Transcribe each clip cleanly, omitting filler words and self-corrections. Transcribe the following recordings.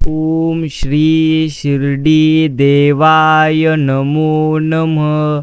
ओम श्री शिरडी देवाय नमो नमः।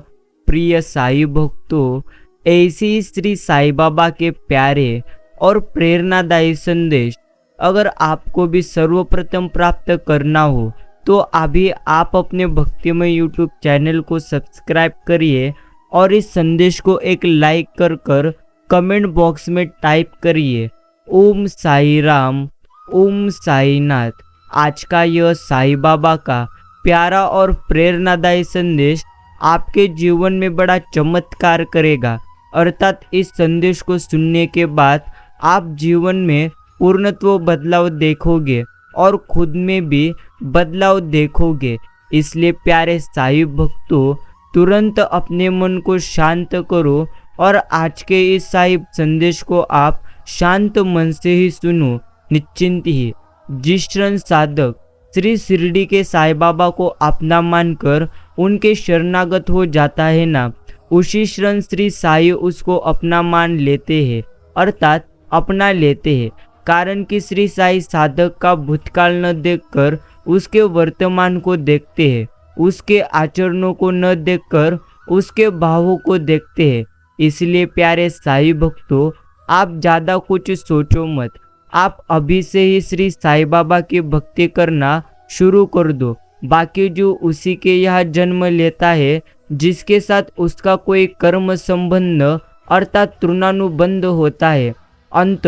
प्रिय साई भक्तों, ऐसे ही श्री साई बाबा के प्यारे और प्रेरणादायी संदेश अगर आपको भी सर्वप्रथम प्राप्त करना हो तो अभी आप अपने भक्तिमय यूट्यूब चैनल को सब्सक्राइब करिए और इस संदेश को एक लाइक कर कमेंट बॉक्स में टाइप करिए ओम साई राम, ओम साई नाथ। आज का यह साई बाबा का प्यारा और प्रेरणादायी संदेश आपके जीवन में बड़ा चमत्कार करेगा। अर्थात इस संदेश को सुनने के बाद आप जीवन में पूर्णत्व बदलाव देखोगे और खुद में भी बदलाव देखोगे। इसलिए प्यारे साई भक्तों, तुरंत अपने मन को शांत करो और आज के इस साई संदेश को आप शांत मन से ही सुनो, निश्चिंत ही। जिस क्षण साधक श्री शिरडी के साई बाबा को अपना मानकर उनके शरणागत हो जाता है ना, उसी क्षण श्री साई उसको अपना मान लेते हैं, अर्थात अपना लेते हैं। कारण कि श्री साई साधक का भूतकाल न देखकर उसके वर्तमान को देखते हैं, उसके आचरणों को न देखकर उसके भावों को देखते हैं। इसलिए प्यारे साई भक्तों, आप ज़्यादा कुछ सोचो मत, आप अभी से ही श्री साई बाबा की भक्ति करना शुरू कर दो। बाकी जो उसी के यहाँ जन्म लेता है, जिसके साथ उसका कोई कर्म संबंध अर्थात तृणानुबंध होता है, अंत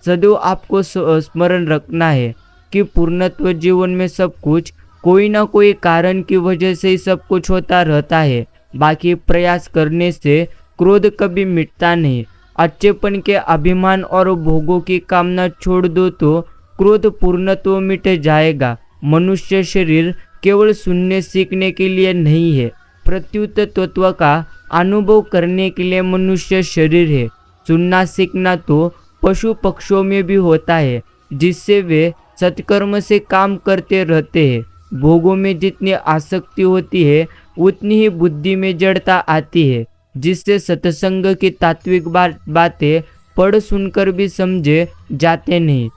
सदैव आपको स्मरण रखना है कि पूर्णत्व जीवन में सब कुछ कोई ना कोई कारण की वजह से ही सब कुछ होता रहता है। बाकी प्रयास करने से क्रोध कभी मिटता नहीं। अच्छेपन के अभिमान और भोगों की कामना छोड़ दो तो क्रोध पूर्णत्व मिट जाएगा। मनुष्य शरीर केवल सुनने सीखने के लिए नहीं है, प्रत्युत तत्व का अनुभव करने के लिए मनुष्य शरीर है। सुनना सीखना तो पशु पक्षियों में भी होता है, जिससे वे सत्कर्म से काम करते रहते हैं। भोगों में जितनी आसक्ति होती है उतनी ही बुद्धि में जड़ता आती है, जिससे सत्संग की तात्विक बातें पढ़ सुनकर भी समझे जाते नहीं।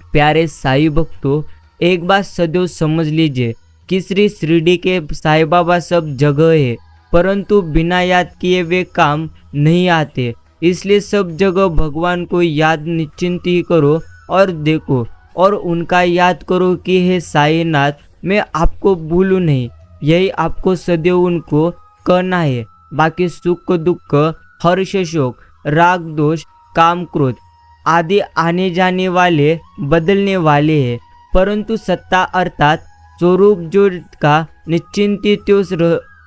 प्यारे साई भक्तों, एक बात सदैव समझ लीजिए कि श्री शिरडी के साई बाबा सब जगह है, परंतु बिना याद किए वे काम नहीं आते। इसलिए सब जगह भगवान को याद निश्चिंत ही करो और देखो और उनका याद करो कि हे साईनाथ, मैं आपको भूलूं नहीं। यही आपको सदैव उनको कहना है। बाकी सुख दुख, हर्ष शोक, राग दोष, काम क्रोध आदि आने जाने वाले बदलने वाले हैं, परंतु सत्ता अर्थात स्वरूप जो का निश्चिंत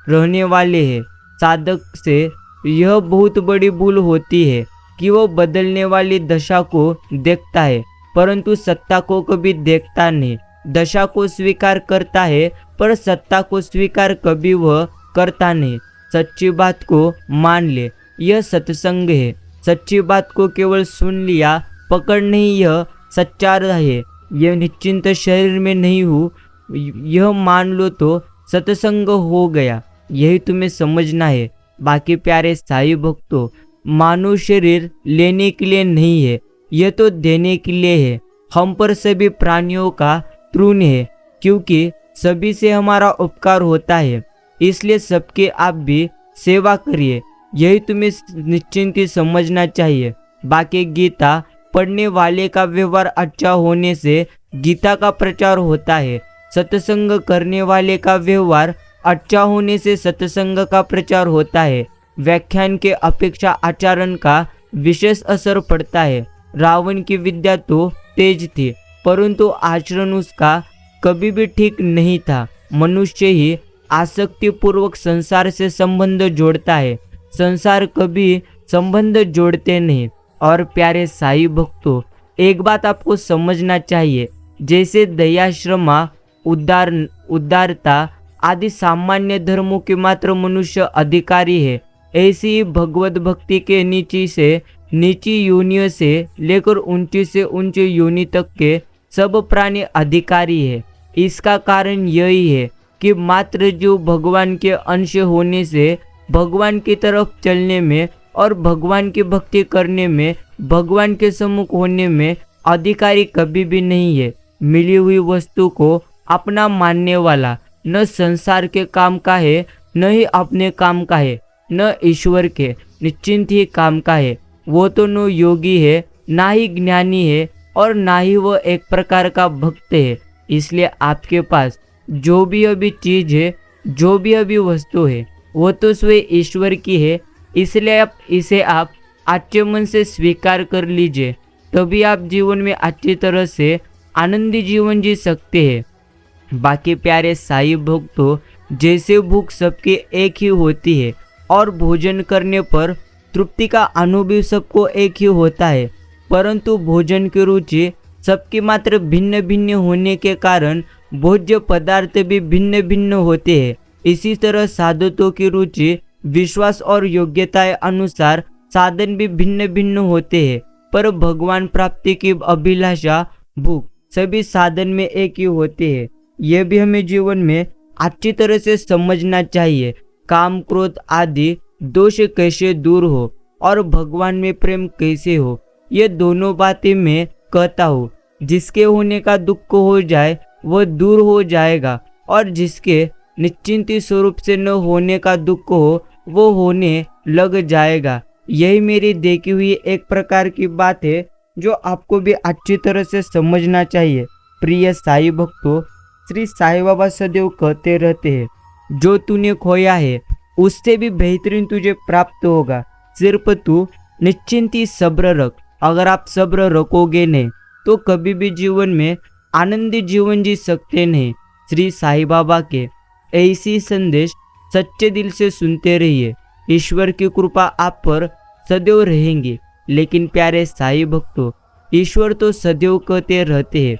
रहने वाले हैं। साधक से यह बहुत बड़ी भूल होती है कि वो बदलने वाली दशा को देखता है, परंतु सत्ता को कभी देखता नहीं। दशा को स्वीकार करता है पर सत्ता को स्वीकार कभी वह करता नहीं। सच्ची बात को मान ले, यह सत्संग है। सच्ची बात को केवल सुन लिया, पकड़ नहीं, यह सच्चा है। यह निश्चिंत शरीर में नहीं हूँ, यह मान लो तो सत्संग हो गया। यही तुम्हें समझना है। बाकी प्यारे साई भक्तों, मानव शरीर लेने के लिए नहीं है, यह तो देने के लिए है। हम पर सभी प्राणियों का ऋण है, क्योंकि सभी से हमारा उपकार होता है। इसलिए सबके आप भी सेवा करिए, यही तुम्हें निश्चिंत समझना चाहिए। बाकी गीता पढ़ने वाले का व्यवहार अच्छा होने से गीता का प्रचार होता है। सत्संग करने वाले का व्यवहार अच्छा होने से सत्संग का प्रचार होता है। व्याख्यान के अपेक्षा आचरण का विशेष असर पड़ता है। रावण की विद्या तो तेज थी, परंतु आचरण उसका कभी भी ठीक नहीं था। मनुष्य ही आसक्ति पूर्वक संसार से संबंध जोड़ता है, संसार कभी संबंध जोड़ते नहीं। और प्यारे साई भक्तों, एक बात आपको समझना चाहिए, जैसे दया, क्षमा, उदारता आदि सामान्य धर्मों के मात्र मनुष्य अधिकारी है, ऐसी ही भगवत भक्ति के नीची योनियों से लेकर ऊंची से ऊंची योनि तक के सब प्राणी अधिकारी है। इसका कारण यही है कि मात्र जो भगवान के अंश होने से भगवान की तरफ चलने में और भगवान की भक्ति करने में, भगवान के सम्मुख होने में अधिकारी कभी भी नहीं है। मिली हुई वस्तु को अपना मानने वाला न संसार के काम का है, न ही अपने काम का है, न ईश्वर के निश्चिंत ही काम का है। वो तो न योगी है, ना ही ज्ञानी है, और ना ही वो एक प्रकार का भक्त है। इसलिए आपके पास जो भी अभी चीज है, जो भी अभी वस्तु है, वो तो स्वयं ईश्वर की है। इसलिए इसे आप अच्छे मन से स्वीकार कर लीजिए, तभी आप जीवन में अच्छी तरह से आनंदी जीवन जी सकते हैं। बाकी प्यारे साईं भक्तों, जैसे भूख सबकी एक ही होती है और भोजन करने पर तृप्ति का अनुभव सबको एक ही होता है, परंतु भोजन की रुचि सबकी मात्र भिन्न भिन्न होने के कारण भोज्य पदार्थ भी भिन्न भिन्न होते हैं। इसी तरह साधकों की रुचि, विश्वास और योग्यता अनुसार साधन भी भिन्न भिन्न होते हैं, पर भगवान प्राप्ति की अभिलाषा, भूख सभी साधन में एक ही होते हैं। यह भी हमें जीवन में अच्छी तरह से समझना चाहिए। काम, क्रोध आदि दोष कैसे दूर हो और भगवान में प्रेम कैसे हो, ये दोनों बातें मैं कहता हूँ। जिसके होने का दुख हो जाए वह दूर हो जाएगा, और जिसके निश्चिंत स्वरूप से न होने का दुख हो वो होने लग जाएगा। यही मेरी देखी हुई एक प्रकार की बात है जो आपको भी अच्छी तरह से समझना चाहिए। प्रिय साईं भक्तों, श्री साईं बाबा सदैव कहते रहते हैं, जो तूने खोया है उससे भी बेहतरीन तुझे प्राप्त होगा। सिर्फ तू निश्चिंत ही सब्र रख। अगर आप सब्र रखोगे नहीं तो कभी भी जीवन में आनंदी जीवन जी सकते नहीं। श्री साईं बाबा के ऐसी संदेश सच्चे दिल से सुनते रहिए। ईश्वर की कृपा आप पर सदैव रहेंगी। लेकिन प्यारे साईं भक्तों, ईश्वर तो सदैव कहते रहते हैं,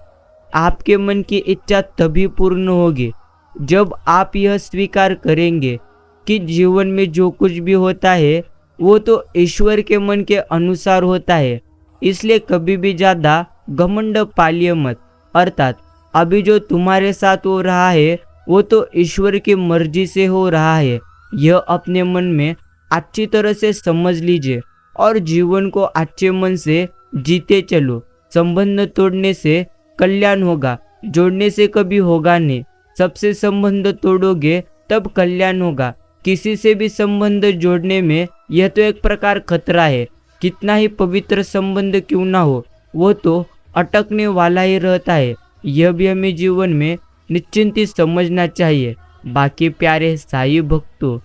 आपके मन की इच्छा तभी पूर्ण होगी जब आप यह स्वीकार करेंगे कि जीवन में जो कुछ भी होता है वो तो ईश्वर के मन के अनुसार होता है। इसलिए कभी भी ज़्यादा घमंड पालिए मत। अर्थात अभी जो तुम्हारे साथ हो रहा है वो तो ईश्वर की मर्जी से हो रहा है। यह अपने मन में अच्छी तरह से समझ लीजिए और जीवन को अच्छे मन से जीते चलो। संबंध तोड़ने से कल्याण होगा, जोड़ने से कभी होगा नहीं। सबसे संबंध तोड़ोगे तब कल्याण होगा। किसी से भी संबंध जोड़ने में यह तो एक प्रकार खतरा है। कितना ही पवित्र संबंध क्यों ना हो, वो तो अटकने वाला ही रहता है। यह भी हमें जीवन में निश्चिंत ही समझना चाहिए। बाकी प्यारे साईं भक्तों,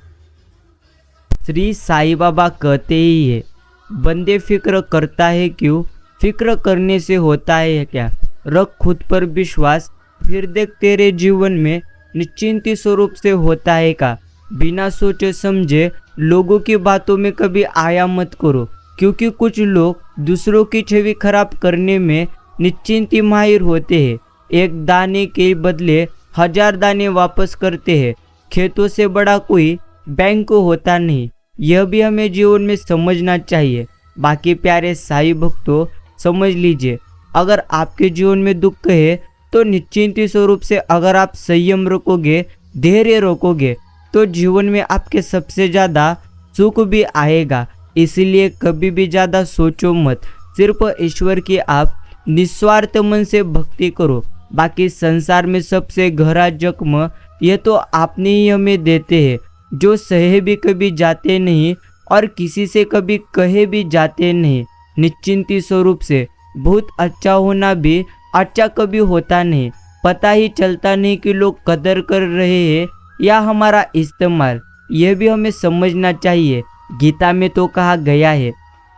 श्री साईं बाबा कहते ही है, बंदे फिक्र करता है क्यों, फिक्र करने से होता है क्या। रख खुद पर विश्वास, फिर देख तेरे जीवन में निश्चिंत स्वरूप से होता है का। बिना सोचे समझे लोगों की बातों में कभी आया मत करो, क्योंकि कुछ लोग दूसरों की छवि खराब करने में निश्चिंत माहिर होते हैं। एक दाने के बदले 1000 दाने वापस करते हैं। खेतों से बड़ा कोई बैंक होता नहीं। यह भी हमें जीवन में समझना चाहिए। बाकी प्यारे साईं भक्तों, समझ लीजिए, अगर आपके जीवन में दुख है तो निश्चिंत स्वरूप से अगर आप संयम रखोगे, धैर्य रखोगे, तो जीवन में आपके सबसे ज़्यादा सुख भी आएगा। इसलिए कभी भी ज़्यादा सोचो मत। सिर्फ ईश्वर की आप निस्वार्थ मन से भक्ति करो। बाकी संसार में सबसे गहरा जख्म यह तो आपने ही हमें देते हैं, जो सहे भी कभी जाते नहीं और किसी से कभी कहे भी जाते नहीं। निश्चिंती स्वरूप से बहुत अच्छा होना भी अच्छा कभी होता नहीं। पता ही चलता नहीं कि लोग कदर कर रहे हैं या हमारा इस्तेमाल। यह भी हमें समझना चाहिए। गीता में तो कहा गया है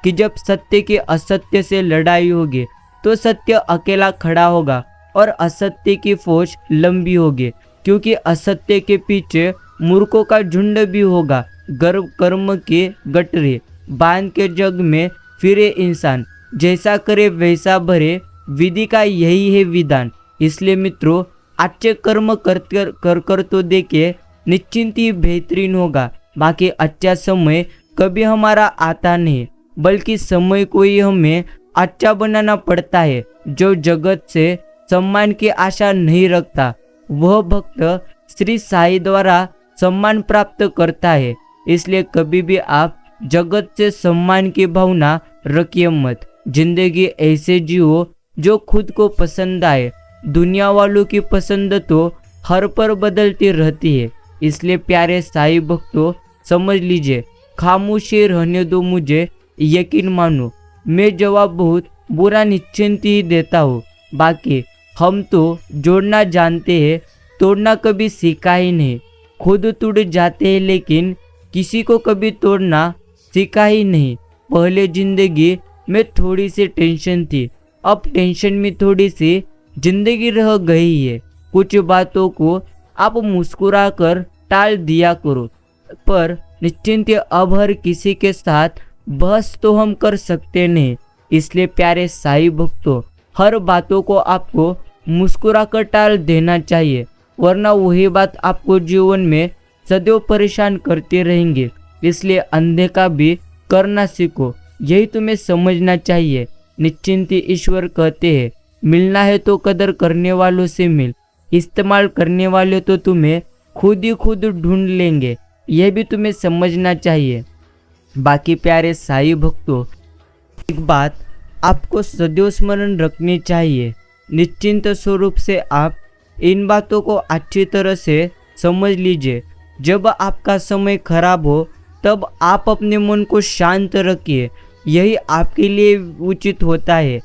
कि जब सत्य की असत्य से लड़ाई होगी तो सत्य अकेला खड़ा होगा और असत्य की फौज लंबी होगी, क्योंकि असत्य के पीछे मूर्खों का झुंड भी होगा। गर्व कर्म के गटरे बांध के जग में फिरे इंसान, जैसा करे वैसा भरे, विधि का यही है विधान। इसलिए मित्रों, अच्छे कर्म कर तो देखिए, निश्चिंत ही बेहतरीन होगा। बाकी अच्छा समय कभी हमारा आता नहीं, बल्कि समय को ही हमें अच्छा बनाना पड़ता है। जो जगत से सम्मान की आशा नहीं रखता वह भक्त श्री साईं द्वारा सम्मान प्राप्त करता है। इसलिए कभी भी आप जगत से सम्मान की भावना रखिए मत। जिंदगी ऐसे जियो जो खुद को पसंद आए। दुनिया वालों की पसंद तो हर पर बदलती रहती है। इसलिए प्यारे साईं भक्तों, समझ लीजिए, खामोशी रहने दो, मुझे यकीन मानो, मैं जवाब बहुत बुरा निश्चिंत ही देता हूँ। बाकी हम तो जोड़ना जानते हैं, तोड़ना कभी सीखा ही नहीं। खुद टूट जाते हैं लेकिन किसी को कभी तोड़ना सीखा ही नहीं। पहले जिंदगी में थोड़ी सी टेंशन थी, अब टेंशन में थोड़ी सी जिंदगी रह गई है। कुछ बातों को आप मुस्कुरा कर टाल दिया करो, पर निश्चिंत अब हर किसी के साथ बहस तो हम कर सकते नहीं। इसलिए प्यारे साईं भक्तों, हर बातों को आपको मुस्कुरा कर टाल देना चाहिए, वरना वही बात आपको जीवन में सदैव परेशान करते रहेंगे। इसलिए अनदेखा भी करना सीखो, यही तुम्हें समझना चाहिए। निश्चिंती ईश्वर कहते हैं, मिलना है तो कदर करने वालों से मिल, इस्तेमाल करने वाले तो तुम्हें खुद ही खुद ढूंढ लेंगे, यह भी तुम्हें समझना चाहिए। बाकी प्यारे साईं भक्तों, एक बात आपको सदैव स्मरण रखनी चाहिए, निश्चिंत स्वरूप से आप इन बातों को अच्छी तरह से समझ लीजिए। जब आपका समय खराब हो तब आप अपने मन को शांत रखिए, यही आपके लिए उचित होता है।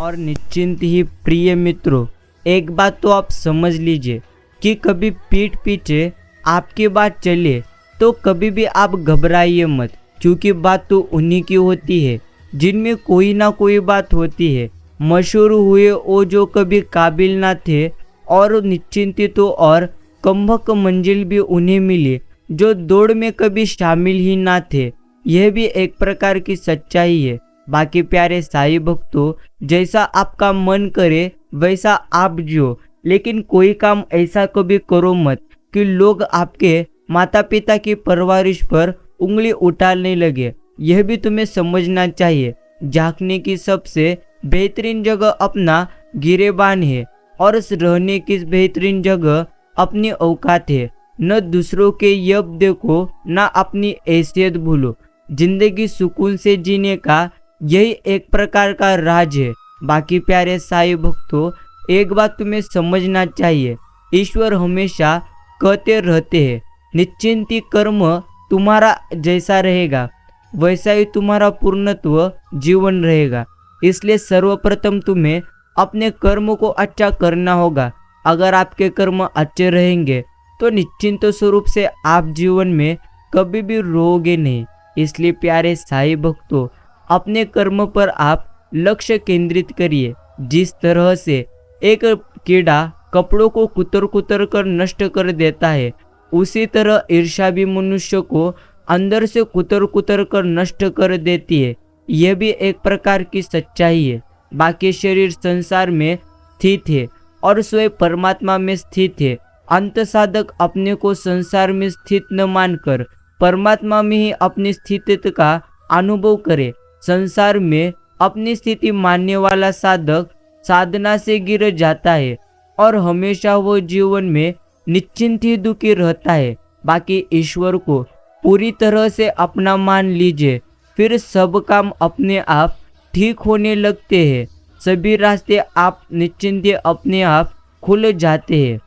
और निश्चिंत ही प्रिय मित्रों, एक बात तो आप समझ लीजिए कि कभी पीठ पीछे आपकी बात चले तो कभी भी आप घबराइए मत, क्योंकि बात तो उन्हीं की होती है जिनमें कोई ना कोई बात होती है। मशहूर हुए वो जो कभी काबिल ना थे, और निश्चिंत तो और कमबख्त मंजिल भी उन्हें मिली जो दौड़ में कभी शामिल ही ना थे। यह भी एक प्रकार की सच्चाई है। बाकी प्यारे साईं भक्तों, जैसा आपका मन करे वैसा आप जियो, लेकिन कोई काम ऐसा कभी करो मत कि लोग आपके माता पिता की परवरिश पर उंगली उठाने लगे। यह भी तुम्हें समझना चाहिए। झांकने की सबसे बेहतरीन जगह अपना गिरेबान है, और रहने की बेहतरीन जगह अपनी औकात है। न दूसरों के यब देखो, न अपनी हैसियत भूलो। जिंदगी सुकून से जीने का यही एक प्रकार का राज है। बाकी प्यारे साईं भक्तों, एक बात तुम्हें समझना चाहिए, ईश्वर हमेशा कहते रहते हैं, निश्चिंती कर्म तुम्हारा जैसा रहेगा वैसा ही तुम्हारा पूर्णत्व जीवन रहेगा। इसलिए सर्वप्रथम तुम्हें अपने कर्म को अच्छा करना होगा। अगर आपके कर्म अच्छे रहेंगे तो निश्चिंत स्वरूप से आप जीवन में कभी भी रोओगे नहीं। इसलिए प्यारे साईं भक्तों, अपने कर्म पर आप लक्ष्य केंद्रित करिए। जिस तरह से एक कीड़ा कपड़ों को कुतर कुतर कर नष्ट कर देता है, उसी तरह ईर्ष्या भी मनुष्य को अंदर से कुतर कुतर कर नष्ट कर देती है। यह भी एक प्रकार की सच्चाई है। बाकी शरीर संसार में स्थित है और स्वयं परमात्मा में स्थित है। अंत साधक अपने को संसार में स्थित न मानकर परमात्मा में ही अपनी स्थिति का अनुभव करे। संसार में अपनी स्थिति मानने वाला साधक साधना से गिर जाता है और हमेशा वो जीवन में निश्चिंत ही दुखी रहता है। बाकी ईश्वर को पूरी तरह से अपना मान लीजिए, फिर सब काम अपने आप ठीक होने लगते हैं। सभी रास्ते आप निश्चिंत अपने आप खुल जाते हैं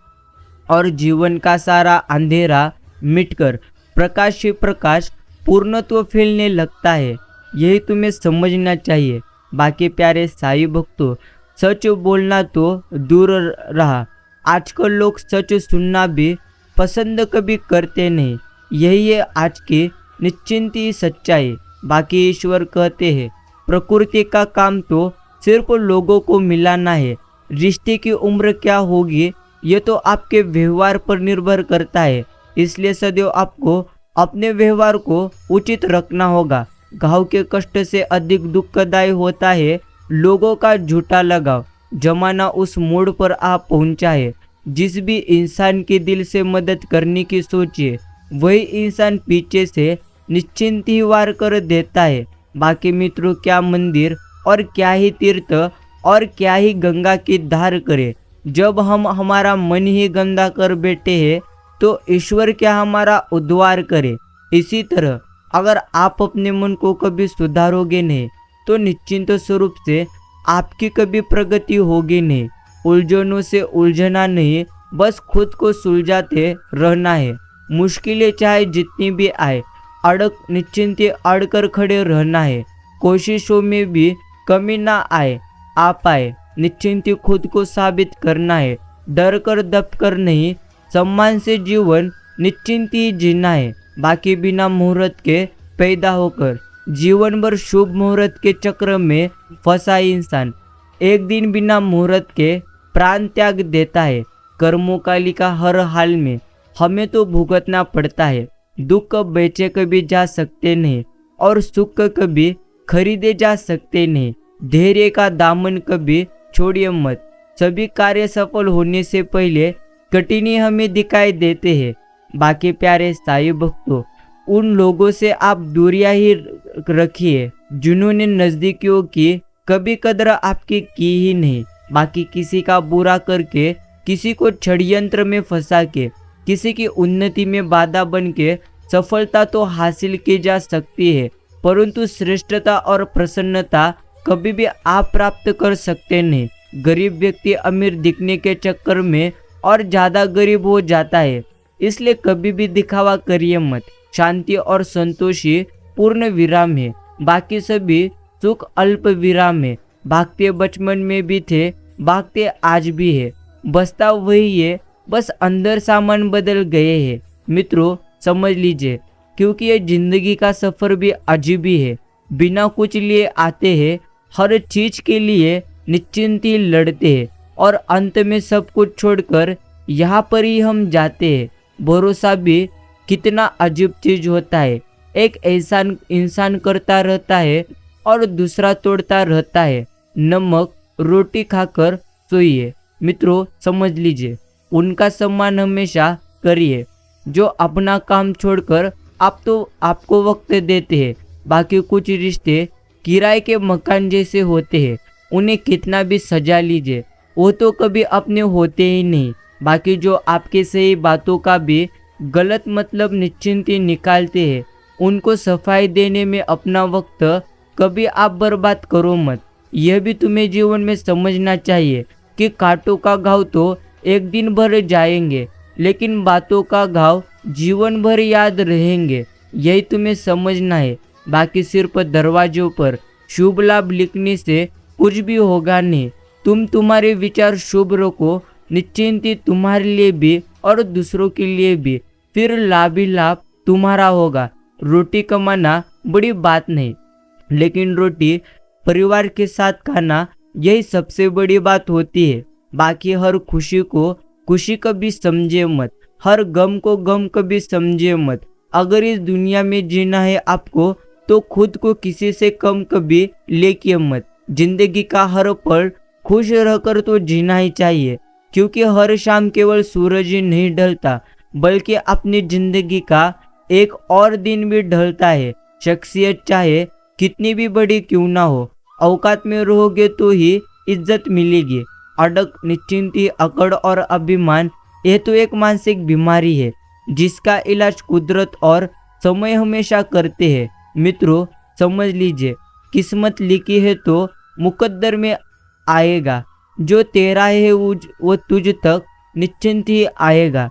और जीवन का सारा अंधेरा मिटकर प्रकाश ही प्रकाश पूर्णत्व फैलने लगता है। यही तुम्हें समझना चाहिए। बाकी प्यारे साईं भक्तों, सच बोलना तो दूर रहा, आजकल लोग सच सुनना भी पसंद कभी करते नहीं। यही है आज की निश्चिंती सच्चाई। बाकी ईश्वर कहते हैं, प्रकृति का काम तो सिर्फ लोगों को मिलाना है। रिश्ते की उम्र क्या होगी ये तो आपके व्यवहार पर निर्भर करता है। इसलिए सदैव आपको अपने व्यवहार को उचित रखना होगा। घाव के कष्ट से अधिक दुखदायी होता है लोगों का झूठा लगाव। जमाना उस मोड़ पर आ पहुंचा है, जिस भी इंसान के दिल से मदद करने की सोचिए वही इंसान पीछे से निश्चिंत ही वार कर देता है। बाकी मित्रों, क्या मंदिर और क्या ही तीर्थ और क्या ही गंगा की धार करे, जब हम हमारा मन ही गंदा कर बैठे हैं तो ईश्वर क्या हमारा उद्धार करे। इसी तरह अगर आप अपने मन को कभी सुधारोगे नहीं तो निश्चिंत स्वरूप से आपकी कभी प्रगति होगी नहीं। उलझनों से उलझना नहीं, बस खुद को सुलझाते रहना है। मुश्किलें चाहे जितनी भी आए, निश्चिंत अड़ कर खड़े रहना है। कोशिशों में भी कमी ना आए, आ पाए निश्चिंत खुद को साबित करना है। डर कर दब कर नहीं, सम्मान से जीवन निश्चिंत ही जीना है। बाकी बिना मुहूर्त के पैदा होकर जीवन भर शुभ मुहूर्त के चक्र में फंसा इंसान एक दिन बिना मुहूर्त के प्राण त्याग देता है। कर्मोकाली का हर हाल में हमें तो भुगतना पड़ता है। दुख बेचे कभी जा सकते नहीं और सुख कभी खरीदे जा सकते नहीं। धैर्य का दामन कभी छोड़िए मत। सभी कार्य सफल होने से पहले कठिनाई हमें दिखाई देते हैं। बाकी प्यारे साईं भक्तों, उन लोगों से आप दूरियां ही रखिए जिन्होंने नजदीकियों की कभी कदर आपकी की ही नहीं। बाकी किसी का बुरा करके, किसी को षड्यंत्र में फंसा के, किसी की उन्नति में बाधा बन के सफलता तो हासिल की जा सकती है, परंतु श्रेष्ठता और प्रसन्नता कभी भी आप प्राप्त कर सकते नहीं। गरीब व्यक्ति अमीर दिखने के चक्कर में और ज़्यादा गरीब हो जाता है, इसलिए कभी भी दिखावा करिए मत। शांति और संतोषी पूर्ण विराम है, बाकी सभी सुख अल्प विराम है। भागते बचपन में भी थे, भागते आज भी है, बसता वही है, बस अंदर सामान बदल गए हैं। मित्रों समझ लीजिए, क्योंकि ये जिंदगी का सफर भी अजीब ही है। बिना कुछ लिए आते हैं, हर चीज के लिए निश्चिंत ही लड़ते हैं और अंत में सब कुछ छोड़कर यहाँ पर ही हम जाते हैं। भरोसा भी कितना अजीब चीज होता है। एक ऐसा इंसान करता रहता है और दूसरा तोड़ता रहता है। नमक रोटी खाकर सोइए। मित्रों समझ लीजिए, उनका सम्मान हमेशा करिए जो अपना काम छोड़कर आपको वक्त देते हैं। बाकी कुछ रिश्ते किराए के मकान जैसे होते हैं, उन्हें कितना भी सजा लीजिए, वो तो कभी अपने होते ही नहीं। बाकी जो आपके सही बातों का भी गलत मतलब निश्चिंत ही निकालते हैं, उनको सफाई देने में अपना वक्त कभी आप बर्बाद करो मत। यह भी तुम्हें जीवन में समझना चाहिए कि कांटों का घाव तो एक दिन भर जाएंगे, लेकिन बातों का घाव जीवन भर याद रहेंगे। यही तुम्हें समझना है। बाकी सिर्फ दरवाजों पर शुभ लाभ लिखने से कुछ भी होगा नहीं। तुम्हारे विचार शुभ रखो, निश्चिंत ही तुम्हारे लिए भी और दूसरों के लिए भी, फिर लाभ ही लाभ तुम्हारा होगा। रोटी कमाना बड़ी बात नहीं, लेकिन रोटी परिवार के साथ खाना यही सबसे बड़ी बात होती है। बाकी हर खुशी को खुशी कभी समझे मत, हर गम को गम कभी समझे मत। अगर इस दुनिया में जीना है आपको, तो खुद को किसी से कम कभी लेके मत। जिंदगी का हर पल खुश रहकर तो जीना ही चाहिए, क्योंकि हर शाम केवल सूरज ही नहीं ढलता, बल्कि अपनी जिंदगी का एक और दिन भी ढलता है। शख्सियत चाहे कितनी भी बड़ी क्यों ना हो, औकात में रहोगे तो ही इज्जत मिलेगी। अड़क, निश्चिंती, अकड़ और अभिमान, यह तो एक मानसिक बीमारी है जिसका इलाज कुदरत और समय हमेशा करते हैं। मित्रों समझ लीजिए, किस्मत लिखी है तो मुकद्दर में आएगा, जो तेरा है वो तुझ तक निश्चिंत ही आएगा।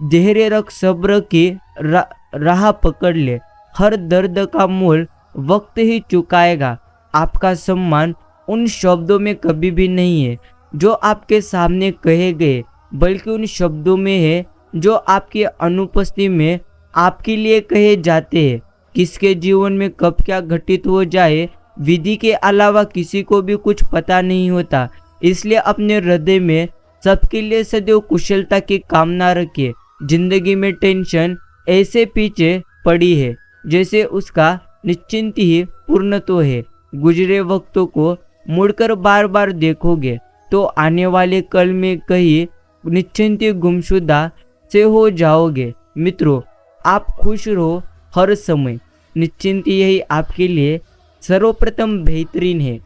धैर्य रख, सब्र की राह पकड़ ले, हर दर्द का मोल वक्त ही चुकाएगा। आपका सम्मान उन शब्दों में कभी भी नहीं है जो आपके सामने कहे गए, बल्कि उन शब्दों में है जो आपकी अनुपस्थिति में आपके लिए कहे जाते हैं। किसके जीवन में कब क्या घटित हो जाए, विधि के अलावा किसी को भी कुछ पता नहीं होता। इसलिए अपने हृदय में सबके लिए सदैव कुशलता की कामना रखिए। जिंदगी में टेंशन ऐसे पीछे पड़ी है जैसे उसका निश्चिंत ही पूर्ण तो है। गुजरे वक्तों को मुड़कर बार बार देखोगे तो आने वाले कल में कहीं निश्चिंत गुमशुदा से हो जाओगे। मित्रों आप खुश रहो हर समय, निश्चिंत यही आपके लिए सर्वप्रथम बेहतरीन है।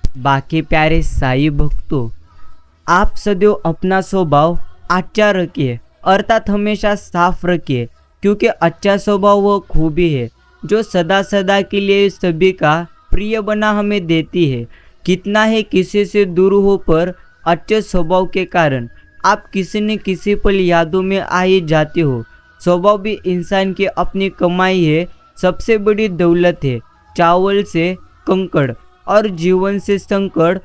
बाकी प्यारे साई भक्तों, आप सदैव अपना स्वभाव अच्छा रखिए, अर्थात हमेशा साफ रखिए, क्योंकि अच्छा स्वभाव वह खूबी है जो सदा सदा के लिए सभी का प्रिय बना हमें देती है। कितना है किसी से दूर हो पर अच्छे स्वभाव के कारण आप किसी न किसी पल यादों में आ ही जाते हो। स्वभाव भी इंसान की अपनी कमाई है, सबसे बड़ी दौलत है। चावल से कंकड़ और जीवन से संकट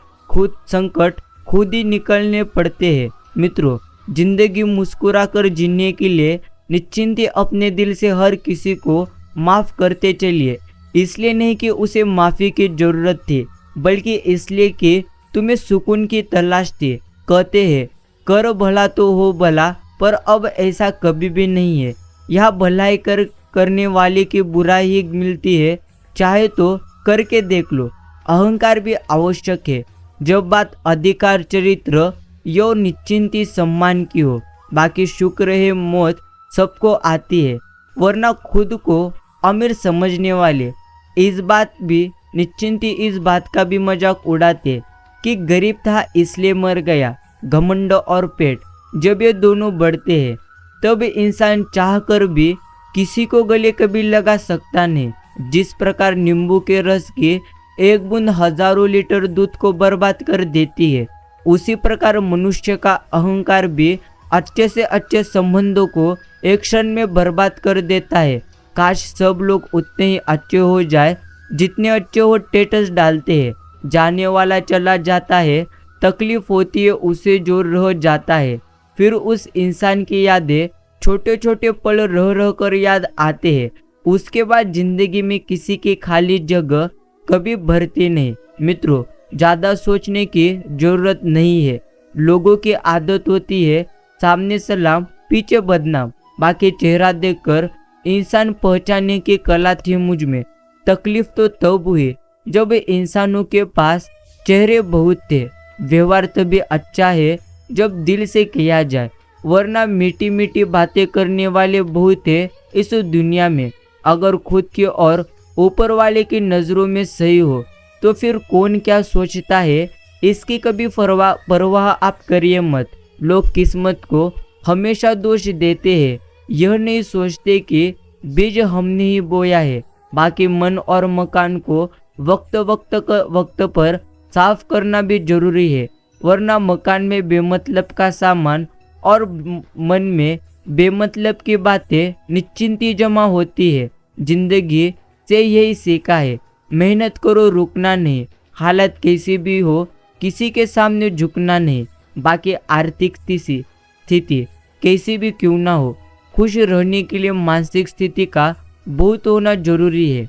खुद ही निकलने पड़ते हैं। मित्रों, जिंदगी मुस्कुराकर जीने के लिए निश्चिंत ही अपने दिल से हर किसी को माफ़ करते चलिए। इसलिए नहीं कि उसे माफ़ी की ज़रूरत थी, बल्कि इसलिए कि तुम्हें सुकून की तलाश थी। कहते हैं कर भला तो हो भला, पर अब ऐसा कभी भी नहीं है। यह भलाई करने वाले की बुराई ही मिलती है। चाहे तो करके देख लो। अहंकार भी आवश्यक है जब बात अधिकार, चरित्र यो निश्चिंती सम्मान की हो। बाकी शुक्र है मौत सबको आती है, वरना खुद को अमीर समझने वाले इस बात का भी मजाक उड़ाते कि गरीब था इसलिए मर गया। घमंड और पेट जब ये दोनों बढ़ते हैं, तब इंसान चाह कर भी किसी को गले कभी लगा सकता नहीं। जिस प्रकार नींबू के रस की एक बूंद हजारों लीटर दूध को बर्बाद कर देती है, उसी प्रकार मनुष्य का अहंकार भी अच्छे से अच्छे संबंधों को एक क्षण में बर्बाद कर देता है। काश सब लोग उतने ही अच्छे हो जाए जितने अच्छे वो स्टेटस डालते हैं। जाने वाला चला जाता है, तकलीफ होती है उसे जो रह जाता है। फिर उस इंसान की यादें छोटे छोटे पल रह रह कर याद आते हैं। उसके बाद जिंदगी में किसी की खाली जगह कभी भरती नहीं। मित्रों, ज़्यादा सोचने की जरूरत नहीं है। लोगों की आदत होती है सामने सलाम पीछे बदनाम। बाकी चेहरा देखकर इंसान पहचानने की कला थी मुझ में। तकलीफ तो तब हुई जब इंसानों के पास चेहरे बहुत थे। व्यवहार तभी अच्छा है जब दिल से किया जाए, वरना मीठी मीठी बातें करने वाले बहुत है इस दुनिया में। अगर खुद की और ऊपर वाले की नज़रों में सही हो तो फिर कौन क्या सोचता है इसकी कभी परवाह आप करिए मत। लोग किस्मत को हमेशा दोष देते हैं, यह नहीं सोचते कि बीज हमने ही बोया है। बाकी मन और मकान को वक्त पर साफ करना भी जरूरी है, वरना मकान में बेमतलब का सामान और मन में बेमतलब की बातें निश्चिंती जमा होती है। जिंदगी से यही सीखा है, मेहनत करो, रुकना नहीं। हालत कैसी भी हो किसी के सामने झुकना नहीं। बाकी आर्थिक स्थिति कैसी भी क्यों ना हो, खुश रहने के लिए मानसिक स्थिति का बहुत होना जरूरी है।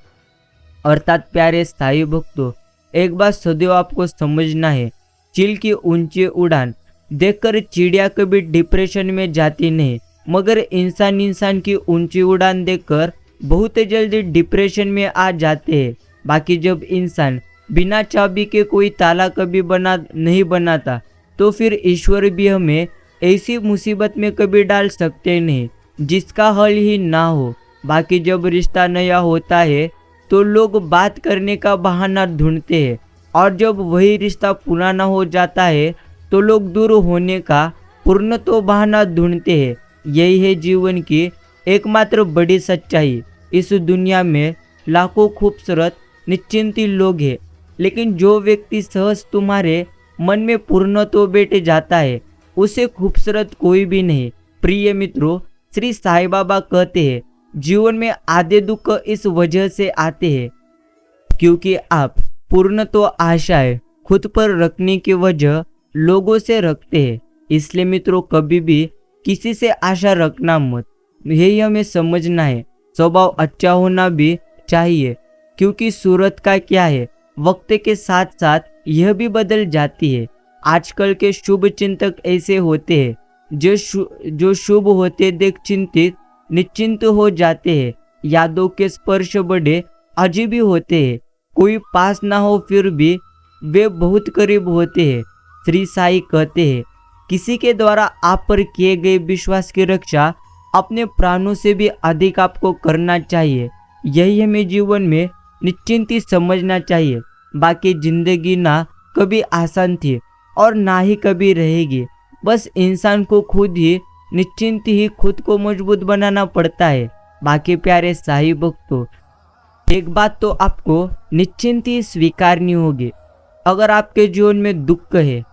अर्थात प्यारे स्थायी भक्तों, एक बात सदैव आपको समझना है, चील की ऊंची उड़ान देखकर चिड़िया कभी डिप्रेशन में जाती नहीं, मगर इंसान की ऊंची उड़ान देखकर बहुत जल्दी डिप्रेशन में आ जाते हैं। बाकी जब इंसान बिना चाबी के कोई ताला कभी नहीं बनाता, तो फिर ईश्वर भी हमें ऐसी मुसीबत में कभी डाल सकते नहीं जिसका हल ही ना हो। बाकी जब रिश्ता नया होता है तो लोग बात करने का बहाना ढूंढते हैं, और जब वही रिश्ता पुराना हो जाता है तो लोग दूर होने का पूर्ण तो बहाना ढूंढते हैं। यही है जीवन की एकमात्र बड़ी सच्चाई। इस दुनिया में लाखों खूबसूरत निश्चिंती लोग हैं, लेकिन जो व्यक्ति सहज तुम्हारे मन में पूर्ण तो बैठ जाता है, उसे खूबसूरत कोई भी नहीं। प्रिय मित्रों, श्री साईं बाबा कहते हैं जीवन में आधे दुख इस वजह से आते हैं क्योंकि आप पूर्ण तो आशाएं खुद पर रखने की वजह लोगों से रखते हैं। इसलिए मित्रों, कभी भी किसी से आशा रखना मत, यही हमें समझना है। स्वभाव अच्छा होना भी चाहिए, क्योंकि सूरत का क्या है, वक्त के साथ साथ यह भी बदल जाती है। आजकल के शुभ चिंतक ऐसे होते हैं जो शुभ होते देख निश्चिंत हो जाते हैं। यादों के स्पर्श बड़े अजीब ही होते हैं, कोई पास ना हो फिर भी वे बहुत करीब होते हैं। श्री साईं कहते हैं किसी के द्वारा आप पर किए गए विश्वास की रक्षा अपने प्राणों से भी अधिक आपको करना चाहिए। यही हमें जीवन में निश्चिंती समझना चाहिए। बाकी जिंदगी ना कभी आसान थी और ना ही कभी रहेगी। बस इंसान को खुद ही निश्चिंत ही खुद को मजबूत बनाना पड़ता है। बाकी प्यारे साईं भक्तों, एक बात तो आपको निश्चिंत ही स्वीकारनी होगी। अगर आपके जीवन में दुख है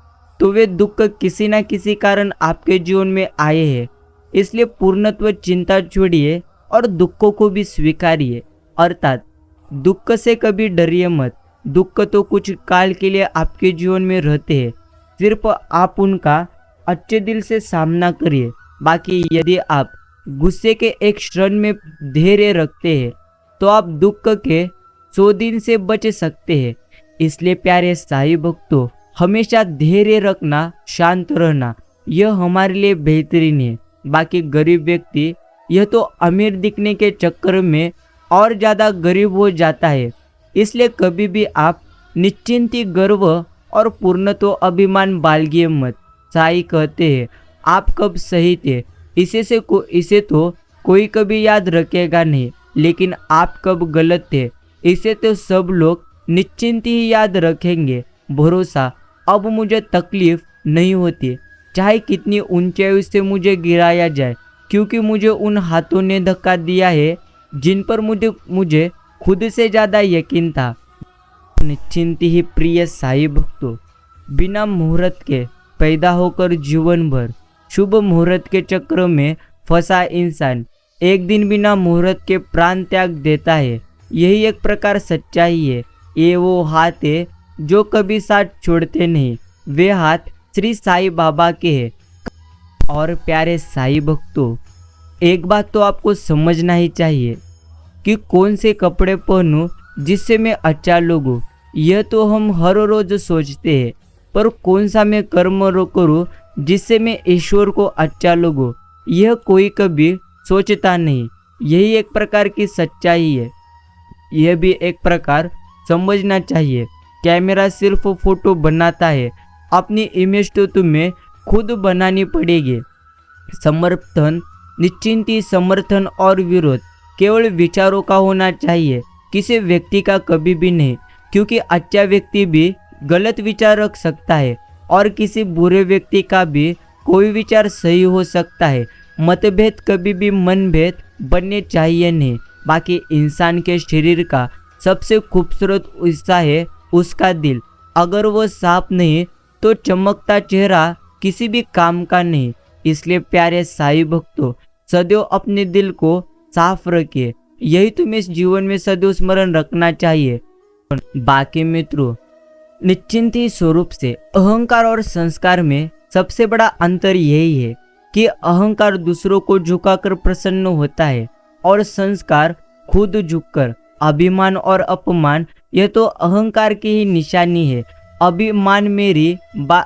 तो वे दुख किसी न किसी कारण आपके जीवन में आए हैं। इसलिए पूर्णत्व चिंता छोड़िए और दुखों को भी स्वीकारिए। अर्थात दुख से कभी डरिए मत। दुख तो कुछ काल के लिए आपके जीवन में रहते हैं, सिर्फ आप उनका अच्छे दिल से सामना करिए। बाकी यदि आप गुस्से के एक क्षण में धैर्य रखते हैं तो आप दुख के 100 दिन से बच सकते हैं। इसलिए प्यारे साईं भक्तों, हमेशा धैर्य रखना, शांत रहना, यह हमारे लिए बेहतरीन है। बाकी गरीब व्यक्ति यह तो अमीर दिखने के चक्कर में और ज़्यादा गरीब हो जाता है। इसलिए कभी भी आप निश्चिंती गर्व और पूर्णत्व अभिमान बालगिए मत। साईं कहते हैं, आप कब सही थे इसे तो कोई कभी याद रखेगा नहीं, लेकिन आप कब गलत थे इसे तो सब लोग निश्चिंत ही याद रखेंगे। भरोसा, अब मुझे तकलीफ नहीं होती, चाहे कितनी ऊंचाई से मुझे गिराया जाए, क्योंकि मुझे उन हाथों ने धक्का दिया है जिन पर मुझे खुद से ज़्यादा यकीन था। निश्चिंत ही प्रिय साईं भक्तों, बिना मुहूर्त के पैदा होकर जीवन भर शुभ मुहूर्त के चक्र में फंसा इंसान एक दिन बिना मुहूर्त के प्राण त्याग देता है। यही एक प्रकार सच्चाई है। ये वो हाथ है जो कभी साथ छोड़ते नहीं। वे हाथ श्री साईं बाबा के हैं। और प्यारे साईं भक्तों, एक बात तो आपको समझना ही चाहिए कि कौन से कपड़े पहनूं जिससे मैं अच्छा लगूं, यह तो हम हर रोज सोचते हैं, पर कौन सा मैं कर्म करूं जिससे मैं ईश्वर को अच्छा लगूं, यह कोई कभी सोचता नहीं। यही एक प्रकार की सच्चाई है। यह भी एक प्रकार समझना चाहिए, कैमरा सिर्फ फोटो बनाता है, अपनी इमेज तो तुम्हें खुद बनानी पड़ेगी। समर्थन, निश्चिंती समर्थन और विरोध केवल विचारों का होना चाहिए, किसी व्यक्ति का कभी भी नहीं, क्योंकि अच्छा व्यक्ति भी गलत विचार रख सकता है और किसी बुरे व्यक्ति का भी कोई विचार सही हो सकता है। मतभेद कभी भी मनभेद बनने चाहिए नहीं। बाकी इंसान के शरीर का सबसे खूबसूरत हिस्सा है उसका दिल। अगर वो साफ नहीं तो चमकता चेहरा किसी भी काम का नहीं। इसलिए प्यारे साईं भक्तों, सदैव अपने दिल को साफ रखिए। यही तुम्हें इस जीवन में सदैव स्मरण रखना चाहिए। बाकी मित्रों, निश्चिंत ही स्वरूप से अहंकार और संस्कार में सबसे बड़ा अंतर यही है कि अहंकार दूसरों को झुकाकर प्रसन्न होता है और संस्कार खुद झुककर। अभिमान और अपमान यह तो अहंकार की ही निशानी है। अभिमान मेरी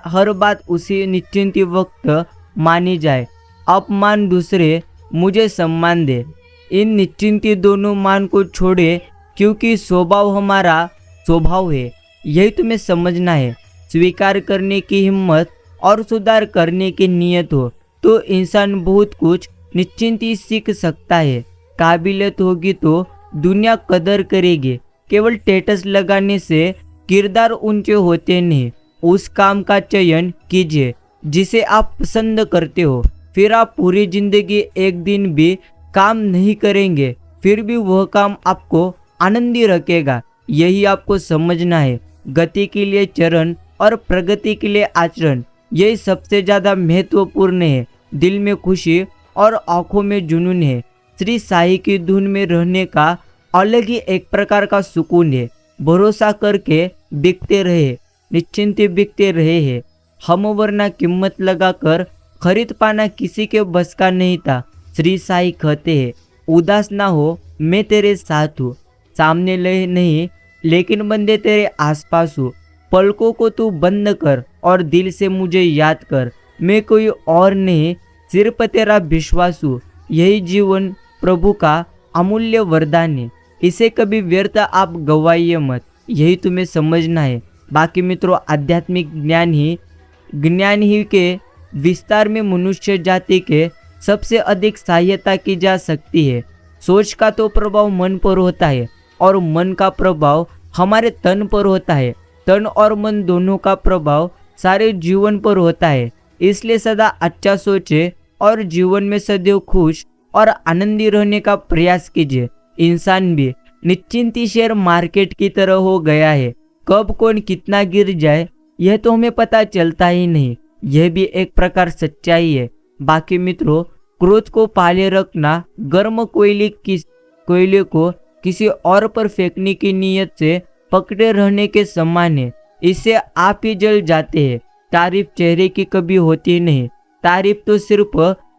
हर बात उसी निश्चिंती वक्त मानी जाए, अपमान दूसरे मुझे सम्मान दे। इन निश्चिंती दोनों मान को छोड़े, क्योंकि स्वभाव हमारा स्वभाव है। यही तुम्हें समझना है। स्वीकार करने की हिम्मत और सुधार करने की नीयत हो तो इंसान बहुत कुछ निश्चिंती सीख सकता है। काबिलियत होगी तो दुनिया कदर करेगी। केवल स्टेटस लगाने से किरदार ऊंचे होते नहीं। उस काम का चयन कीजिए जिसे आप पसंद करते हो, फिर आप पूरी जिंदगी एक दिन भी काम नहीं करेंगे, फिर भी वह काम आपको आनंदी रखेगा। यही आपको समझना है। गति के लिए चरण और प्रगति के लिए आचरण, यही सबसे ज़्यादा महत्वपूर्ण है। दिल में खुशी और आंखों में जुनून है। श्री साईं की धुन में रहने का अलग ही एक प्रकार का सुकून है। भरोसा करके बिकते रहे, निश्चिंत बिकते रहे हैं हम, वरना कीमत लगाकर खरीद पाना किसी के बस का नहीं था। श्री साईं कहते हैं, उदास ना हो, मैं तेरे साथ हूँ। सामने ले नहीं, लेकिन बंदे तेरे आसपास हूँ। पलकों को तू बंद कर और दिल से मुझे याद कर। मैं कोई और नहीं, सिर्फ तेरा विश्वास हूँ। यही जीवन प्रभु का अमूल्य वरदान है। इसे कभी व्यर्थ आप गवाइए मत। यही तुम्हें समझना है। बाकी मित्रों, आध्यात्मिक ज्ञान ही के विस्तार में मनुष्य जाति के सबसे अधिक सहायता की जा सकती है। सोच का तो प्रभाव मन पर होता है और मन का प्रभाव हमारे तन पर होता है। तन और मन दोनों का प्रभाव सारे जीवन पर होता है। इसलिए सदा अच्छा सोचे और जीवन में सदैव खुश और आनंदी रहने का प्रयास कीजिए। इंसान भी निश्चिंती शेयर मार्केट की तरह हो गया है। कब कौन कितना गिर जाए यह तो हमें पता चलता ही नहीं। यह भी एक प्रकार सच्चाई है। बाकी मित्रों, क्रोध को पाले रखना गर्म कोयले को किसी और पर फेंकने की नीयत से पकड़े रहने के समान है। इससे आप ही जल जाते हैं। तारीफ चेहरे की कभी होती नहीं, तारीफ तो सिर्फ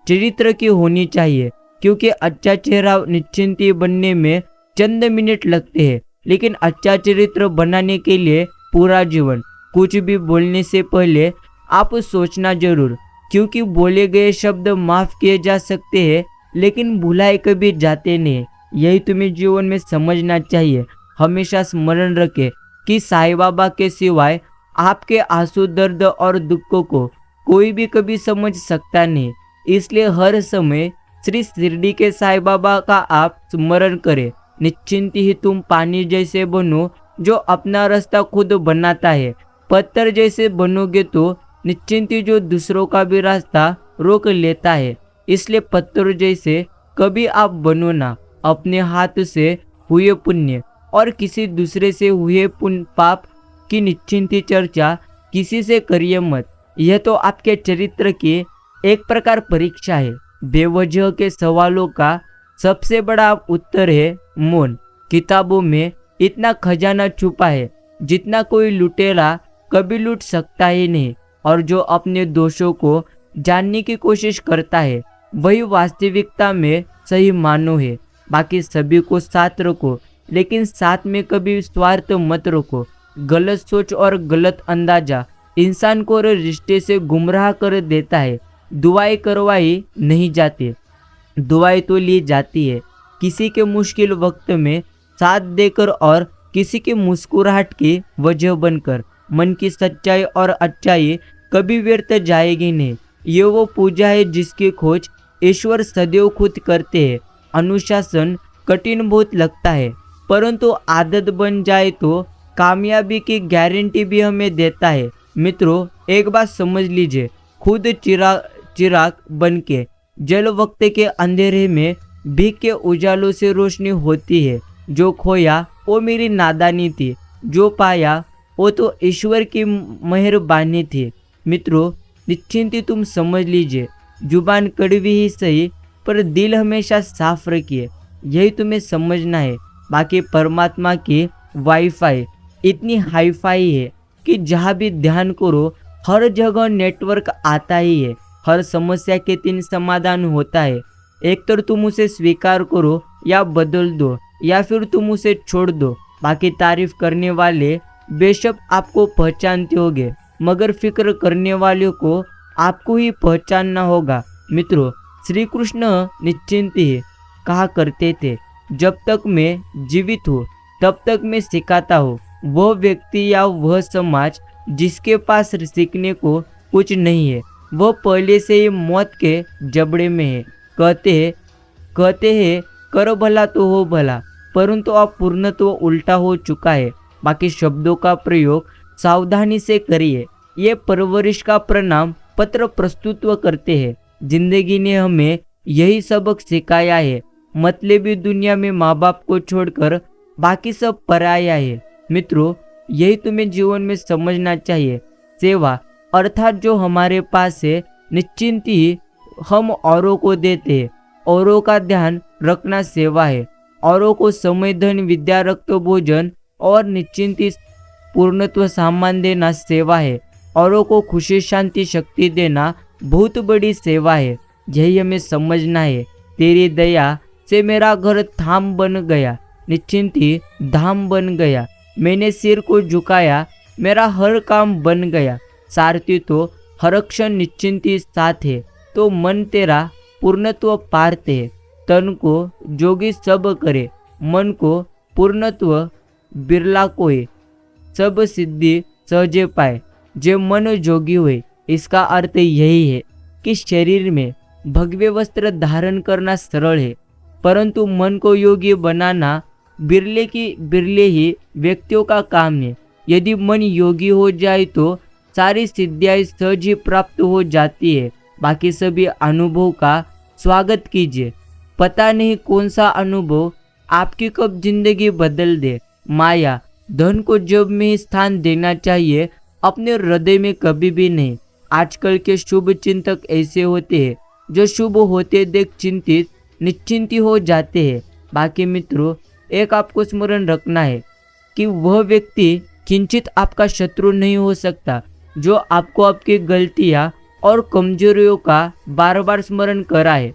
चरित्र की होनी चाहिए, क्योंकि अच्छा चेहरा निश्चिंती बनने में चंद मिनट लगते हैं, लेकिन अच्छा चरित्र बनाने के लिए पूरा जीवन। कुछ भी बोलने से पहले आप सोचना जरूर, क्योंकि बोले गए शब्द माफ किए जा सकते हैं लेकिन भुलाए कभी जाते नहीं। यही तुम्हें जीवन में समझना चाहिए। हमेशा स्मरण रखें कि साईं बाबा के सिवाय आपके आंसू, दर्द और दुखों को कोई भी कभी समझ सकता नहीं। इसलिए हर समय श्री शिरडी के साईं बाबा का आप स्मरण करें। निश्चिंत ही तुम पानी जैसे बनो जो अपना रास्ता खुद बनाता है। पत्थर जैसे बनोगे तो निश्चिंत ही जो दूसरों का भी रास्ता रोक लेता है। इसलिए पत्थर जैसे कभी आप बनो ना। अपने हाथ से हुए पुण्य और किसी दूसरे से हुए पुण्य पाप की निश्चिंती चर्चा किसी से करिए मत। यह तो आपके चरित्र की एक प्रकार परीक्षा है। बेवजह के सवालों का सबसे बड़ा उत्तर है मौन। किताबों में इतना खजाना छुपा है जितना कोई लुटेरा कभी लूट सकता ही नहीं। और जो अपने दोषों को जानने की कोशिश करता है वही वास्तविकता में सही मानो है। बाकी सभी को साथ रखो, लेकिन साथ में कभी स्वार्थ मत रखो। गलत सोच और गलत अंदाजा इंसान को रिश्ते से गुमराह कर देता है। दुआएं करवाई नहीं जाती, दुआएं तो ली जाती है। किसी के मुश्किल वक्त में साथ देकर और किसी की मुस्कुराहट की वजह बनकर। मन की सच्चाई और अच्छाई कभी व्यर्थ जाएगी नहीं। ये वो पूजा है जिसकी खोज ईश्वर सदैव खुद करते हैं। अनुशासन कठिन बहुत लगता है, परंतु आदत बन जाए तो कामयाबी की गारंटी भी हमें देता है। मित्रों, एक बात समझ लीजिए, खुद चिराग बन के जल वक्त के अंधेरे में भीख के उजालों से रोशनी होती है। जो खोया वो मेरी नादानी थी, जो पाया वो तो ईश्वर की मेहरबानी थी। मित्रों, निश्चिंत तुम समझ लीजिए, जुबान कड़वी ही सही पर दिल हमेशा साफ रखिए। यही तुम्हें समझना है। बाकी परमात्मा की वाईफाई इतनी हाईफाई है कि जहाँ भी ध्यान करो हर जगह नेटवर्क आता ही है। हर समस्या के 3 समाधान होता है। एक तो तुम उसे स्वीकार करो या बदल दो, या फिर तुम उसे छोड़ दो। बाकी तारीफ करने वाले बेशक आपको पहचानते होंगे, मगर फिक्र करने वालों को आपको ही पहचानना होगा। मित्रों, श्री कृष्ण निश्चिंत ही कहा करते थे, जब तक मैं जीवित हूँ तब तक मैं सिखाता हूँ। वह व्यक्ति या वह समाज जिसके पास सीखने को कुछ नहीं है, वह पहले से ही मौत के जबड़े में है। कहते हैं करो भला तो हो भला, परंतु अब पूर्णत्व उल्टा हो चुका है। बाकी शब्दों का प्रयोग सावधानी से करिए। ये परवरिश का परिणाम पत्र प्रस्तुत करते हैं। जिंदगी ने हमें यही सबक सिखाया है। मतलबी दुनिया में माँ बाप को छोड़कर बाकी सब पराया है। मित्रों, यही तुम्हें जीवन में समझना चाहिए। सेवा अर्थात जो हमारे पास है, निश्चिंत ही हम औरों को देते हैं। औरों का ध्यान रखना सेवा है। औरों को समय, धन, विद्या, रक्त, भोजन और निश्चिंत पूर्णत्व सामान देना सेवा है। औरों को खुशी, शांति, शक्ति देना बहुत बड़ी सेवा है। यही हमें समझना है। तेरी दया से मेरा घर धाम बन गया, निश्चिंती धाम बन गया। मैंने सिर को झुकाया, मेरा हर काम बन गया। सारथी तो हर क्षण निश्चिंती साथ है, तो मन तेरा पूर्णत्व पारते है। तन को जोगी सब करे, मन को पूर्णत्व बिरला कोई। सब सिद्धि सहजे पाए, जे मन जोगी हुए। इसका अर्थ यही है कि शरीर में भगवे वस्त्र धारण करना सरल है, परंतु मन को योगी बनाना बिरले ही व्यक्तियों का काम है। यदि मन योगी हो जाए तो सारी सिद्धियां सहज ही प्राप्त हो जाती है। बाकी सभी अनुभव का स्वागत कीजिए। पता नहीं कौन सा अनुभव आपकी कब जिंदगी बदल दे। माया धन को जब में स्थान देना चाहिए अपने हृदय में कभी भी नहीं। आजकल के शुभ चिंतक ऐसे होते हैं जो शुभ होते देख चिंतित निश्चिंती हो जाते हैं। बाकी मित्रों, एक आपको स्मरण रखना है कि वह व्यक्ति किंचित आपका शत्रु नहीं हो सकता जो आपको आपकी गलतियां और कमजोरियों का बार बार स्मरण कराए।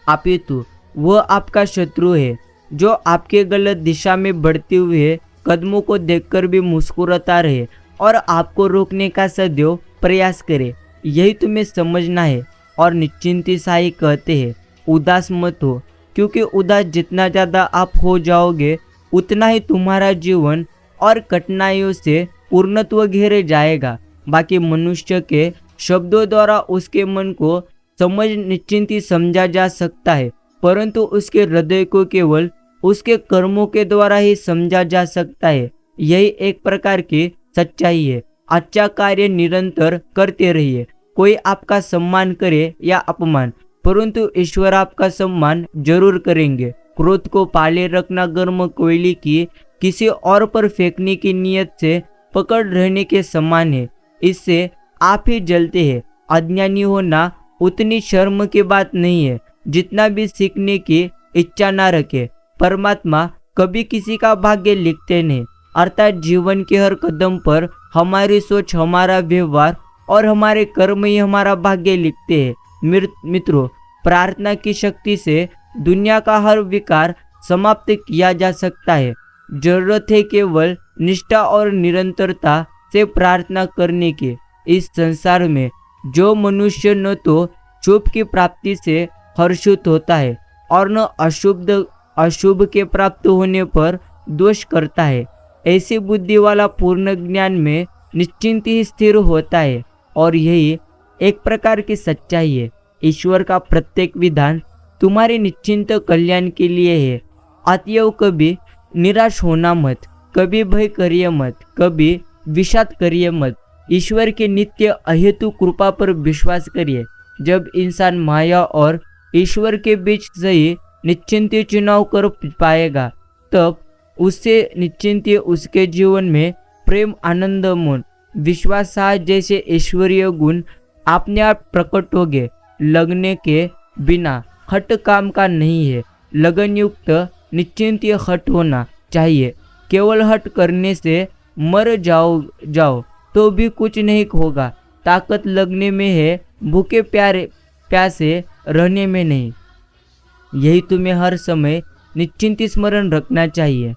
अपितु वह आपका शत्रु है जो आपके गलत दिशा में बढ़ते हुए कदमों को देखकर भी मुस्कुराता रहे और आपको रोकने का सदैव प्रयास करे। यही तुम्हें समझना है। और निश्चिंती साई कहते हैं, उदास मत हो, क्योंकि उदास जितना ज़्यादा आप हो जाओगे उतना ही तुम्हारा जीवन और कठिनाइयों से पूर्णत्व घेरे जाएगा। बाकी मनुष्य के शब्दों द्वारा उसके मन को समझ निश्चिंती समझा जा सकता है, परंतु उसके हृदय को केवल उसके कर्मों के द्वारा ही समझा जा सकता है। यही एक प्रकार की सच्चाई है। अच्छा कार्य निरंतर करते रहिए। कोई आपका सम्मान करे या अपमान, परंतु ईश्वर आपका सम्मान जरूर करेंगे। क्रोध को पाले रखना गर्म कोयले की किसी और पर फेंकने की नियत से पकड़ रहने के समान है। इससे आप ही जलते हैं। अज्ञानी होना उतनी शर्म की बात नहीं है जितना भी सीखने की इच्छा ना रखे। परमात्मा कभी किसी का भाग्य लिखते नहीं, अर्थात जीवन के हर कदम पर हमारी सोच, हमारा व्यवहार और हमारे कर्म ही हमारा भाग्य लिखते हैं। मित्रों, प्रार्थना की शक्ति से दुनिया का हर विकार समाप्त किया जा सकता है। जरूरत है केवल निष्ठा और निरंतरता से प्रार्थना करने की। इस संसार में जो मनुष्य न तो शुभ की प्राप्ति से हर्षित होता है और न अशुभ के प्राप्त होने पर दोष करता है, ऐसी बुद्धि वाला पूर्ण ज्ञान में निश्चिंत ही स्थिर होता है। और यही एक प्रकार की सच्चाई है। ईश्वर का प्रत्येक विधान तुम्हारे निश्चिंत कल्याण के लिए है। अतएव कभी निराश होना मत, कभी भय करिए मत, कभी विषाद करिए मत। ईश्वर के नित्य अहेतु कृपा पर विश्वास करिए। जब इंसान माया और ईश्वर के बीच सही निश्चिंत चुनाव कर पाएगा, तब उससे निश्चिंत उसके जीवन में प्रेम, आनंद, मौन, विश्वास, साहस जैसे ईश्वरीय गुण अपने आप प्रकट होंगे। लगने के बिना हट काम का नहीं है। लगन युक्त निश्चिंत हट होना चाहिए। केवल हट करने से मर जाओ तो भी कुछ नहीं होगा। ताकत लगने में है, भूखे प्यासे रहने में नहीं। यही तुम्हें हर समय निश्चिंत स्मरण रखना चाहिए।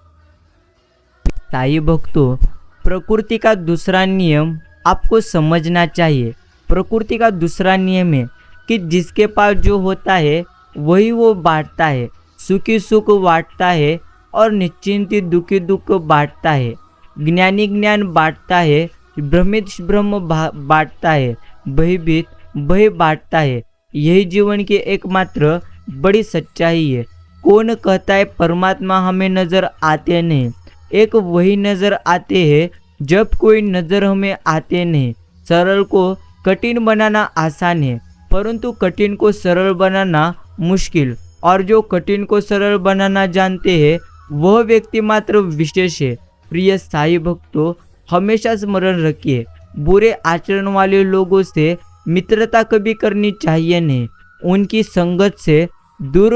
साई भक्तों, प्रकृति का दूसरा नियम आपको समझना चाहिए। प्रकृति का दूसरा नियम है कि जिसके पास जो होता है वही वो बांटता है। सुखी सुख बांटता है और निश्चिंती दुखी दुख बांटता है। ज्ञानी ज्ञान बांटता है, भ्रमित भ्रम बांटता है, भयभीत भय बांटता है। यही जीवन की एकमात्र बड़ी सच्चाई है। कौन कहता है परमात्मा हमें नजर आते नहीं? एक वही नजर आते हैं जब कोई नजर हमें आते नहीं। सरल को कठिन बनाना आसान है, परंतु कठिन को सरल बनाना मुश्किल। और जो कठिन को सरल बनाना जानते हैं वह व्यक्ति मात्र विशेष है। प्रिय साई भक्तों, हमेशा स्मरण रखिए, बुरे आचरण वाले लोगों से मित्रता कभी करनी चाहिए नहीं। उनकी संगत से दूर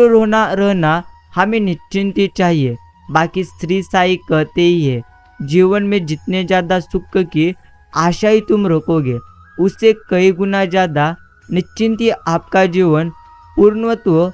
रहना हमें निश्चिंत चाहिए। बाकी श्री साई कहते ही है, जीवन में जितने ज़्यादा सुख की आशा ही तुम रखोगे, उससे कई गुना ज़्यादा निश्चिंत आपका जीवन पूर्णत्व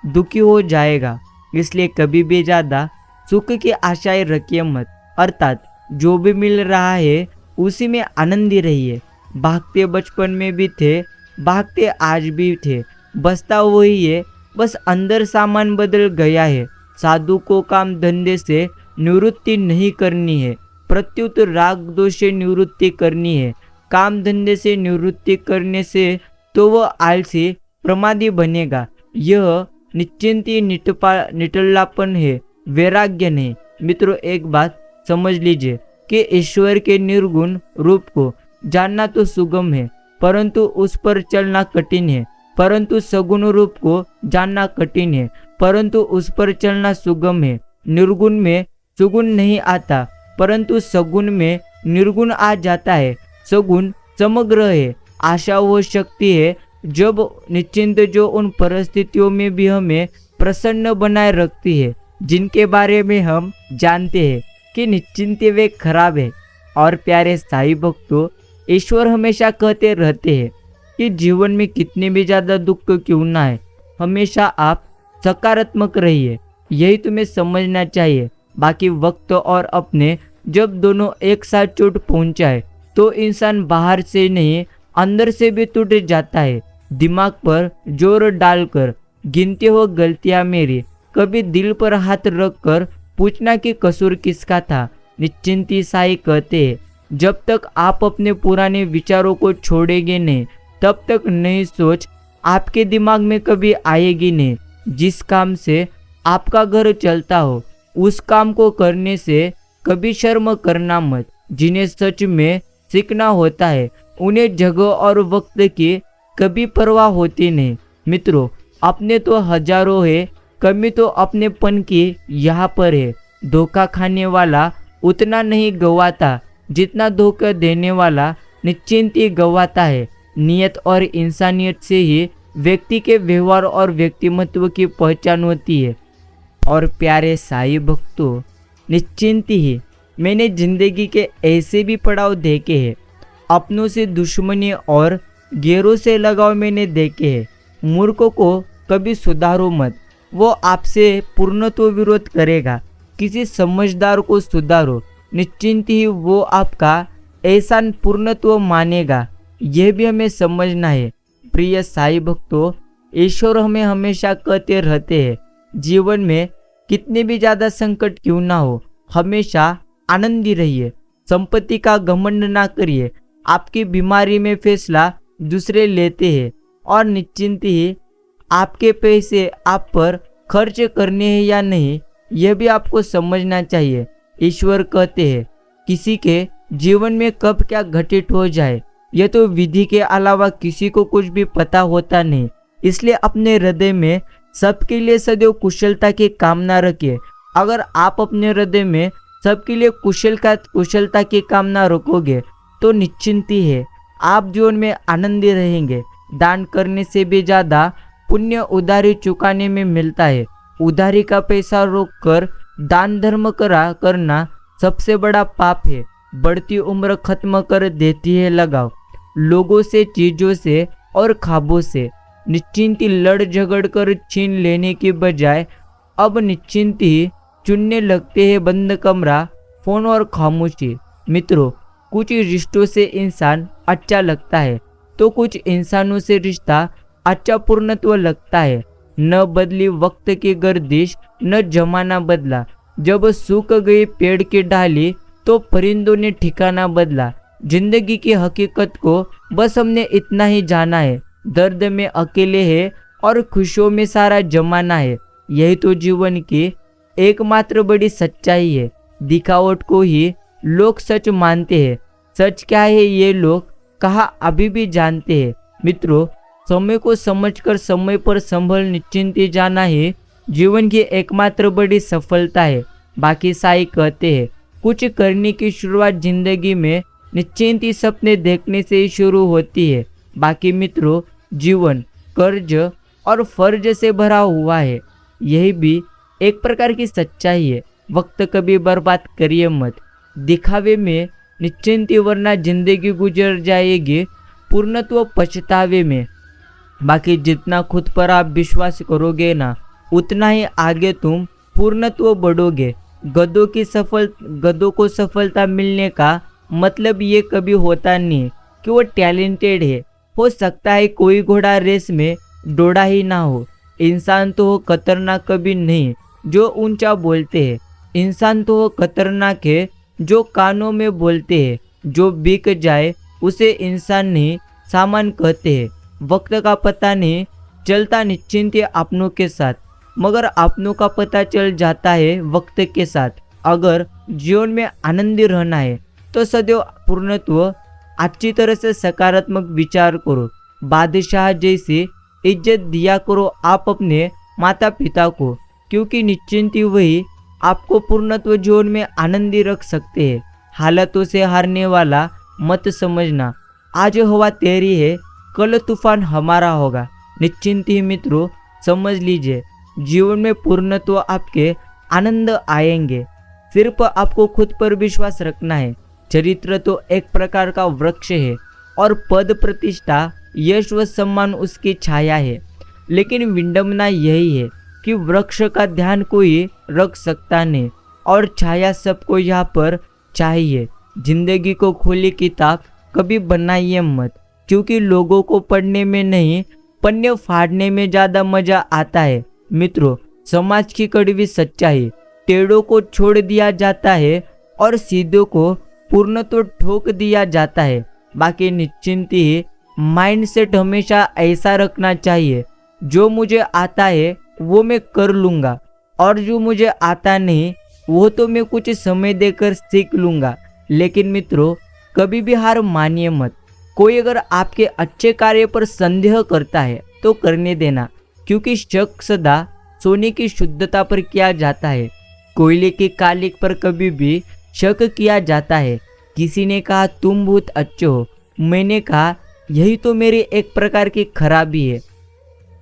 दुखी हो जाएगा। इसलिए कभी भी ज़्यादा सुख की आशाएं रखिए मत। अर्थात जो भी मिल रहा है उसी में आनंदी रहिए। भागते बचपन में भी थे, भागते आज भी थे, बसता वही है, बस अंदर सामान बदल गया है। साधु को काम धंधे से निवृत्ति नहीं करनी है, प्रत्युत राग दोष से निवृत्ति करनी है। काम धंधे से निवृत्ति करने से तो वह आलसी प्रमादी बनेगा। यह निश्चिंती निटल्लापन है, वैराग्य नहीं। मित्रों, एक बात समझ लीजिए कि ईश्वर के निर्गुण रूप को जानना तो सुगम है, परंतु उस पर चलना कठिन है। परंतु सगुण रूप को जानना कठिन है, परंतु उस पर चलना सुगम है। निर्गुण में सुगुण नहीं आता, परंतु सगुण में निर्गुण आ जाता है, सगुण समग्र है, आशा वो शक्ति है जब निश्चिंत जो उन परिस्थितियों में भी हमें प्रसन्न बनाए रखती है, जिनके बारे में हम जानते हैं कि निश्चिंत वे खराब है। और प्यारे साईं भक्तों, ईश्वर हमेशा कहते रहते हैं कि जीवन में कितने भी ज़्यादा दुख क्यों ना है, हमेशा आप सकारात्मक रहिए, यही तुम्हें समझना चाहिए। बाकी वक्त और अपने जब दोनों एक साथ चोट पहुंचाए तो इंसान बाहर से नहीं अंदर से भी टूट जाता है। दिमाग पर जोर डालकर गिनते हो गलतियां मेरी, कभी दिल पर हाथ रख कर पूछना कि कसूर किसका था। निश्चिंती साईं कहते हैं, जब तक आप अपने पुराने विचारों को छोड़ेंगे नहीं, तब तक नई सोच आपके दिमाग में कभी आएगी नहीं। जिस काम से आपका घर चलता हो, उस काम को करने से कभी शर्म करना मत। जिन्हें सच में सीखना होता है, उन्हें जगह और वक्त की कभी परवाह होती नहीं। मित्रों, अपने तो हजारों है, कमी तो अपनेपन की यहाँ पर है। धोखा खाने वाला उतना नहीं गवाता जितना धोखा देने वाला निश्चिंत ही गवाता है। नियत और इंसानियत से ही व्यक्ति के व्यवहार और व्यक्तिमत्व की पहचान होती है। और प्यारे साईं भक्तों, निश्चिंत ही मैंने जिंदगी के ऐसे भी पड़ाव देखे हैं, अपनों से दुश्मनी और गैरों से लगाव मैंने देखे हैं। मूर्खों को कभी सुधारो मत, वो आपसे पूर्णत्व विरोध करेगा। किसी समझदार को सुधारो, निश्चिंत ही वो आपका एहसान पूर्णत्व मानेगा। यह भी हमें समझना है। प्रिय साईं भक्तों, ईश्वर हमें हमेशा कहते रहते हैं, जीवन में कितने भी ज़्यादा संकट क्यों ना हो, हमेशा आनंदी रहिए, संपत्ति का घमंड ना करिए। आपकी बीमारी में फैसला दूसरे लेते हैं और निश्चिंत ही आपके पैसे आप पर खर्च करने हैं या नहीं, यह भी आपको समझना चाहिए। ईश्वर कहते हैं, किसी के जीवन में कब क्या घटित हो जाए यह तो विधि के अलावा किसी को कुछ भी पता होता नहीं। इसलिए अपने हृदय में सबके लिए सदैव कुशलता की कामना रखिए। अगर आप अपने हृदय में सबके लिए कुशलता की कामना रखोगे तो निश्चिंत ही है, आप जीवन में आनंदी रहेंगे। दान करने से भी ज़्यादा पुण्य उधारी चुकाने में मिलता है। उधारी का पैसा रोक कर दान धर्म करना सबसे बड़ा पाप है। बढ़ती उम्र खत्म कर देती है लगाव लोगों से, चीज़ों से और ख्वाबों से। निश्चिंत ही लड़ झगड़ कर छीन लेने के बजाय अब निश्चिंत ही चुनने लगते हैं बंद कमरा, फोन और खामोशी। मित्रों, कुछ रिश्तों से इंसान अच्छा लगता है तो कुछ इंसानों से रिश्ता अच्छा पूर्णत्व लगता है। न बदली वक्त की गर्दिश, न जमाना बदला। जब सूख गई पेड़ की डाली तो परिंदों ने ठिकाना बदला। जिंदगी की हकीकत को बस हमने इतना ही जाना है, दर्द में अकेले है और खुशियों में सारा जमाना है। यही तो जीवन की एकमात्र बड़ी सच्चाई है। दिखावट को ही लोग सच मानते हैं। सच क्या है ये लोग कहाँ अभी भी जानते हैं। मित्रों, समय को समझकर समय पर संभल निश्चिंत जाना ही जीवन की एकमात्र बड़ी सफलता है। बाकी साईं कहते हैं, कुछ करने की शुरुआत जिंदगी में निश्चिंत ही सपने देखने से ही शुरू होती है। बाकी मित्रों, जीवन कर्ज और फर्ज से भरा हुआ है, यही भी एक प्रकार की सच्चाई है। वक्त कभी बर्बाद करिए मत दिखावे में निश्चिंत, वरना जिंदगी गुजर जाएगी पूर्णत्व पछतावे में। बाकी जितना खुद पर आप विश्वास करोगे ना, उतना ही आगे तुम पूर्णत्व बढ़ोगे। गधों को सफलता मिलने का मतलब ये कभी होता नहीं कि वो टैलेंटेड है। हो सकता है कोई घोड़ा रेस में दौड़ा ही ना हो। इंसान तो वो खतरनाक कभी नहीं जो ऊंचा बोलते हैं। इंसान तो वो खतरनाक है जो कानों में बोलते हैं। जो बिक जाए उसे इंसान नहीं सामान कहते हैं। वक्त का पता नहीं चलता निश्चिंत अपनों के साथ, मगर अपनों का पता चल जाता है वक्त के साथ। अगर जीवन में आनंदी रहना है तो सदैव पूर्णत्व अच्छी तरह से सकारात्मक विचार करो। बादशाह जैसी इज्जत दिया करो आप अपने माता पिता को, क्योंकि निश्चिंत ही वही आपको पूर्णत्व जीवन में आनंदी रख सकते हैं। हालातों से हारने वाला मत समझना। आज हवा तेरी है, कल तूफान हमारा होगा। निश्चिंत ही मित्रों समझ लीजिए, जीवन में पूर्णत्व आपके आनंद आएंगे। सिर्फ आपको खुद पर विश्वास रखना है। चरित्र तो एक प्रकार का वृक्ष है और पद प्रतिष्ठा यश व सम्मान उसकी छाया है। लेकिन विडंबना यही है कि वृक्ष का ध्यान कोई रख सकता नहीं और छाया सबको यहाँ पर चाहिए। जिंदगी को खुली किताब कभी बनाइए मत, क्योंकि लोगों को पढ़ने में नहीं पन्ने फाड़ने में ज़्यादा मजा आता है। मित्रों, समाज की कड़वी सच्चाई, टेढ़ों को छोड़ दिया जाता है और सीधों को पूर्ण तो ठोक दिया जाता है। बाकी निश्चिंत ही माइंडसेट हमेशा ऐसा रखना चाहिए, जो मुझे आता है वो मैं कर लूँगा और जो मुझे आता नहीं वो तो मैं कुछ समय देकर सीख लूँगा। लेकिन मित्रों, कभी भी हार मानिए मत। कोई अगर आपके अच्छे कार्य पर संदेह करता है तो करने देना, क्योंकि शक सदा सोने की शुद्धता पर किया जाता है, कोयले की कालिक पर कभी भी शक किया जाता है। किसी ने कहा तुम बहुत अच्छे हो, मैंने कहा यही तो मेरी एक प्रकार की खराबी है।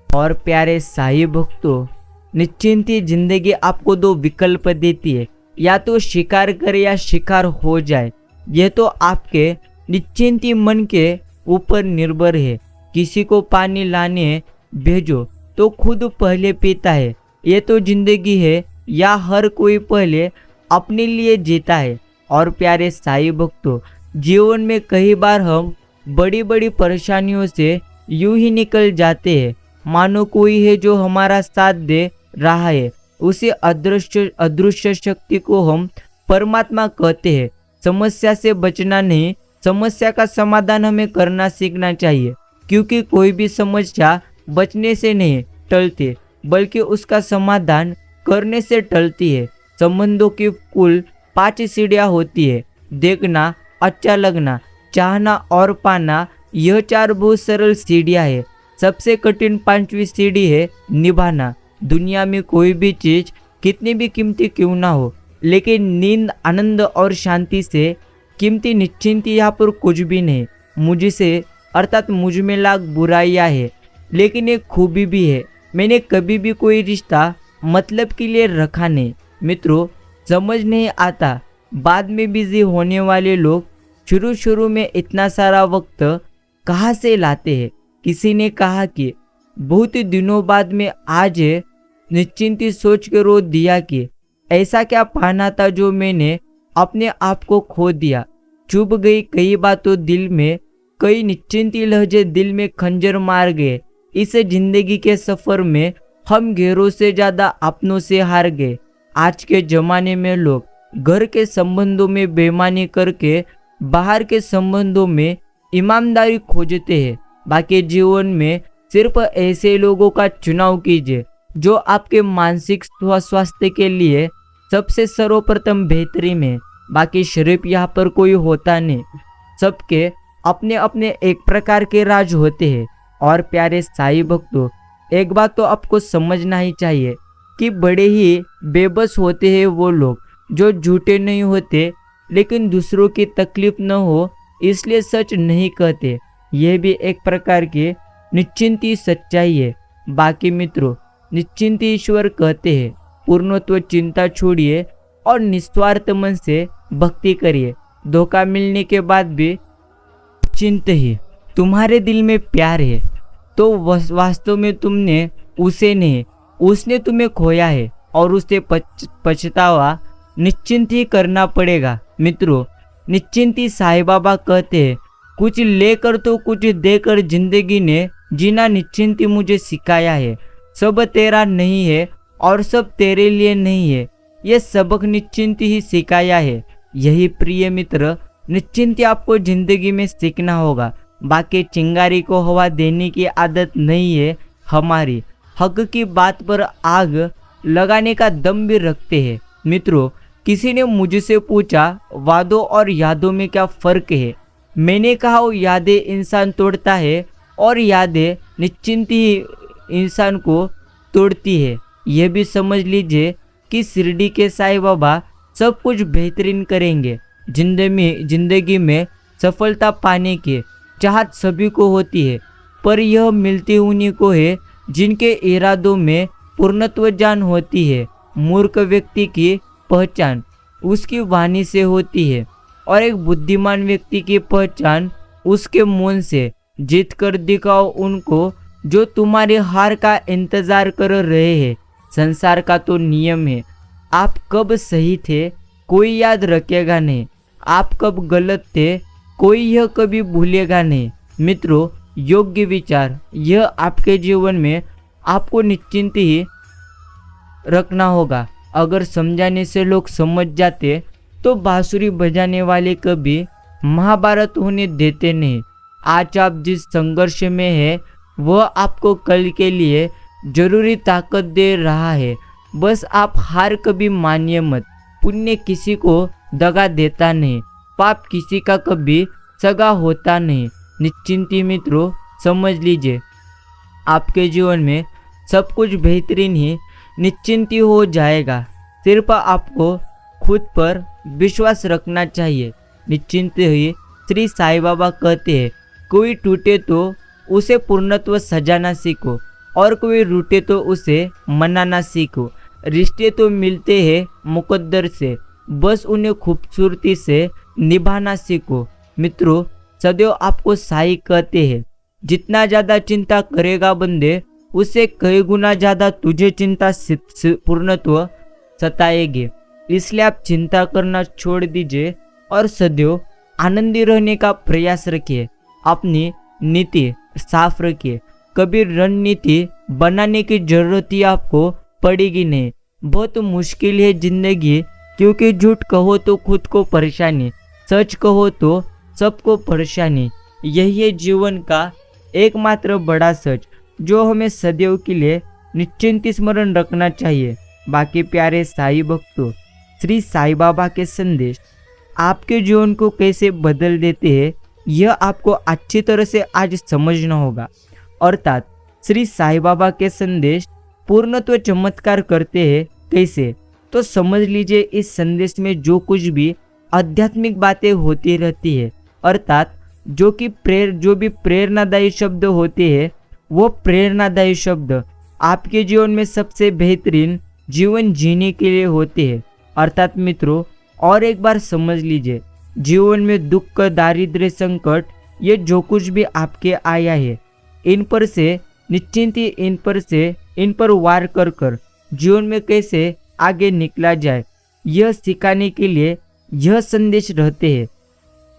और प्यारे साईं भक्तों, निश्चिंत ही जिंदगी आपको दो विकल्प देती है, या तो शिकार करे या शिकार हो जाए। यह तो आपके निश्चिंती मन के ऊपर निर्भर है। किसी को पानी लाने भेजो तो खुद पहले पीता है। ये तो जिंदगी है, या हर कोई पहले अपने लिए जीता है। और प्यारे साईं भक्तों, जीवन में कई बार हम बड़ी बड़ी परेशानियों से यूं ही निकल जाते हैं, मानो कोई है जो हमारा साथ दे रहा है। उसी अदृश्य शक्ति को हम परमात्मा कहते हैं। समस्या से बचना नहीं, समस्या का समाधान हमें करना सीखना चाहिए, क्योंकि कोई भी समस्या बचने से नहीं टलती, बल्कि उसका समाधान करने से टलती है। संबंधों की कुल 5 सीढ़ियाँ होती है: देखना, अच्छा लगना, चाहना और पाना। यह 4 बहुत सरल सीढ़ियाँ है। सबसे कठिन 5वीं सीढ़ी है निभाना। दुनिया में कोई भी चीज़ कितनी भी कीमती क्यों ना हो, लेकिन नींद, आनंद और शांति से कीमती निश्चिंत यहाँ पर कुछ भी नहीं। मुझसे अर्थात मुझ में लाख बुराइयाँ है, लेकिन एक खूबी भी है, मैंने कभी भी कोई रिश्ता मतलब के लिए रखा नहीं। मित्रों, समझ नहीं आता बाद में बिजी होने वाले लोग शुरू में इतना सारा वक्त कहाँ से लाते हैं। किसी ने कहा कि बहुत दिनों बाद में आज निश्चिंती सोच के रो दिया कि ऐसा क्या पाना था जो मैंने अपने आप को खो दिया। चुभ गई कई बातों दिल में, कई निश्चिंती लहजे दिल में खंजर मार गए। इस जिंदगी के सफर में हम गैरों से ज्यादा अपनों से हार गए। आज के जमाने में लोग घर के संबंधों में बेईमानी करके बाहर के संबंधों में ईमानदारी खोजते हैं। बाकी जीवन में सिर्फ ऐसे लोगों का चुनाव कीजिए जो आपके मानसिक स्वास्थ्य के लिए सबसे सर्वप्रथम बेहतरीन है। बाकी शरीफ यहाँ पर कोई होता नहीं, सबके अपने अपने एक प्रकार के राज होते हैं। और प्यारे साईं भक्तों, एक बात तो आपको समझना ही चाहिए कि बड़े ही बेबस होते हैं वो लोग जो झूठे नहीं होते, लेकिन दूसरों की तकलीफ न हो इसलिए सच नहीं कहते। यह भी एक प्रकार की निश्चिंती सच्चाई है। बाकी मित्रों, निश्चिंती ईश्वर कहते हैं। पूर्णत्व चिंता छोड़िए और निस्वार्थ मन से भक्ति करिए। धोखा मिलने के बाद भी चिंत ही तुम्हारे दिल में प्यार है तो वास्तव में तुमने उसे नहीं, उसने तुम्हें खोया है और उससे पछतावा निश्चिंत ही करना पड़ेगा। मित्रों, निश्चिंती साईं बाबा कहते हैं, कुछ लेकर तो कुछ देकर जिंदगी ने जीना निश्चिंती मुझे सिखाया है। सब तेरा नहीं है और सब तेरे लिए नहीं है, यह सबक निश्चिंती ही सिखाया है। यही प्रिय मित्र निश्चिंती आपको जिंदगी में सीखना होगा। बाकी चिंगारी को हवा देने की आदत नहीं है हमारी, हक की बात पर आग लगाने का दम भी रखते हैं। मित्रों, किसी ने मुझसे पूछा वादों और यादों में क्या फ़र्क है। मैंने कहा वो यादें इंसान तोड़ता है और यादें निश्चिंती ही इंसान को तोड़ती है। यह भी समझ लीजिए कि शिरडी के साईं बाबा सब कुछ बेहतरीन करेंगे, जिंदगी में सफलता पाने की चाहत सभी को होती है, पर यह मिलती उन्हीं को है जिनके इरादों में पूर्णत्व जान होती है। मूर्ख व्यक्ति की पहचान उसकी वाणी से होती है और एक बुद्धिमान व्यक्ति की पहचान उसके मौन से। जीत कर दिखाओ उनको जो तुम्हारी हार का इंतजार कर रहे हैं। संसार का तो नियम है, आप कब सही थे कोई याद रखेगा नहीं, आप कब गलत थे कोई यह कभी भूलेगा नहीं। मित्रों, योग्य विचार यह आपके जीवन में आपको निश्चिंत ही रखना होगा। अगर समझाने से लोग समझ जाते तो बांसुरी बजाने वाले कभी महाभारत होने देते नहीं। आज आप जिस संघर्ष में है वह आपको कल के लिए जरूरी ताकत दे रहा है। बस आप हार कभी मानिए मत। पुण्य किसी को दगा देता नहीं, पाप किसी का कभी सगा होता नहीं। निश्चिंती मित्रों, समझ लीजिए आपके जीवन में सब कुछ बेहतरीन ही निश्चिंती हो जाएगा। सिर्फ आपको खुद पर विश्वास रखना चाहिए। निश्चिंत ही श्री साईं बाबा कहते हैं, कोई टूटे तो उसे पूर्णत्व सजाना सीखो और कोई रूठे तो उसे मनाना सीखो। रिश्ते तो मिलते हैं मुकद्दर से, बस उन्हें खूबसूरती से निभाना सीखो। मित्रों, सदैव आपको साईं कहते हैं, जितना ज़्यादा चिंता करेगा बंदे उससे कई गुना ज़्यादा तुझे चिंता पूर्णत्व सताएगी। इसलिए आप चिंता करना छोड़ दीजिए और सदैव आनंदी रहने का प्रयास रखिए। अपनी नीति साफ रखिए। कभी रणनीति बनाने की जरूरत ही आपको पड़ेगी नहीं। बहुत मुश्किल है जिंदगी, क्योंकि झूठ कहो तो खुद को परेशानी, सच कहो तो सबको परेशानी। यही है जीवन का एकमात्र बड़ा सच जो हमें सदैव के लिए निश्चिंत स्मरण रखना चाहिए। बाकी प्यारे साईं भक्तों, श्री साईं बाबा के संदेश आपके जीवन को कैसे बदल देते हैं यह आपको अच्छी तरह से आज समझना होगा। अर्थात श्री साईं बाबा के संदेश पूर्णत्व चमत्कार करते हैं कैसे, तो समझ लीजिए इस संदेश में जो कुछ भी आध्यात्मिक बातें होती रहती है, अर्थात जो भी प्रेरणादायी शब्द होते हैं, वो प्रेरणादायी शब्द आपके जीवन में सबसे बेहतरीन जीवन जीने के लिए होते हैं। अर्थात मित्रों, और एक बार समझ लीजिए, जीवन में दुख, दारिद्र्य, संकट, ये जो कुछ भी आपके आया है, इन पर से निश्चिंत ही इन पर वार कर जीवन में कैसे आगे निकला जाए, यह सिखाने के लिए यह संदेश रहते हैं।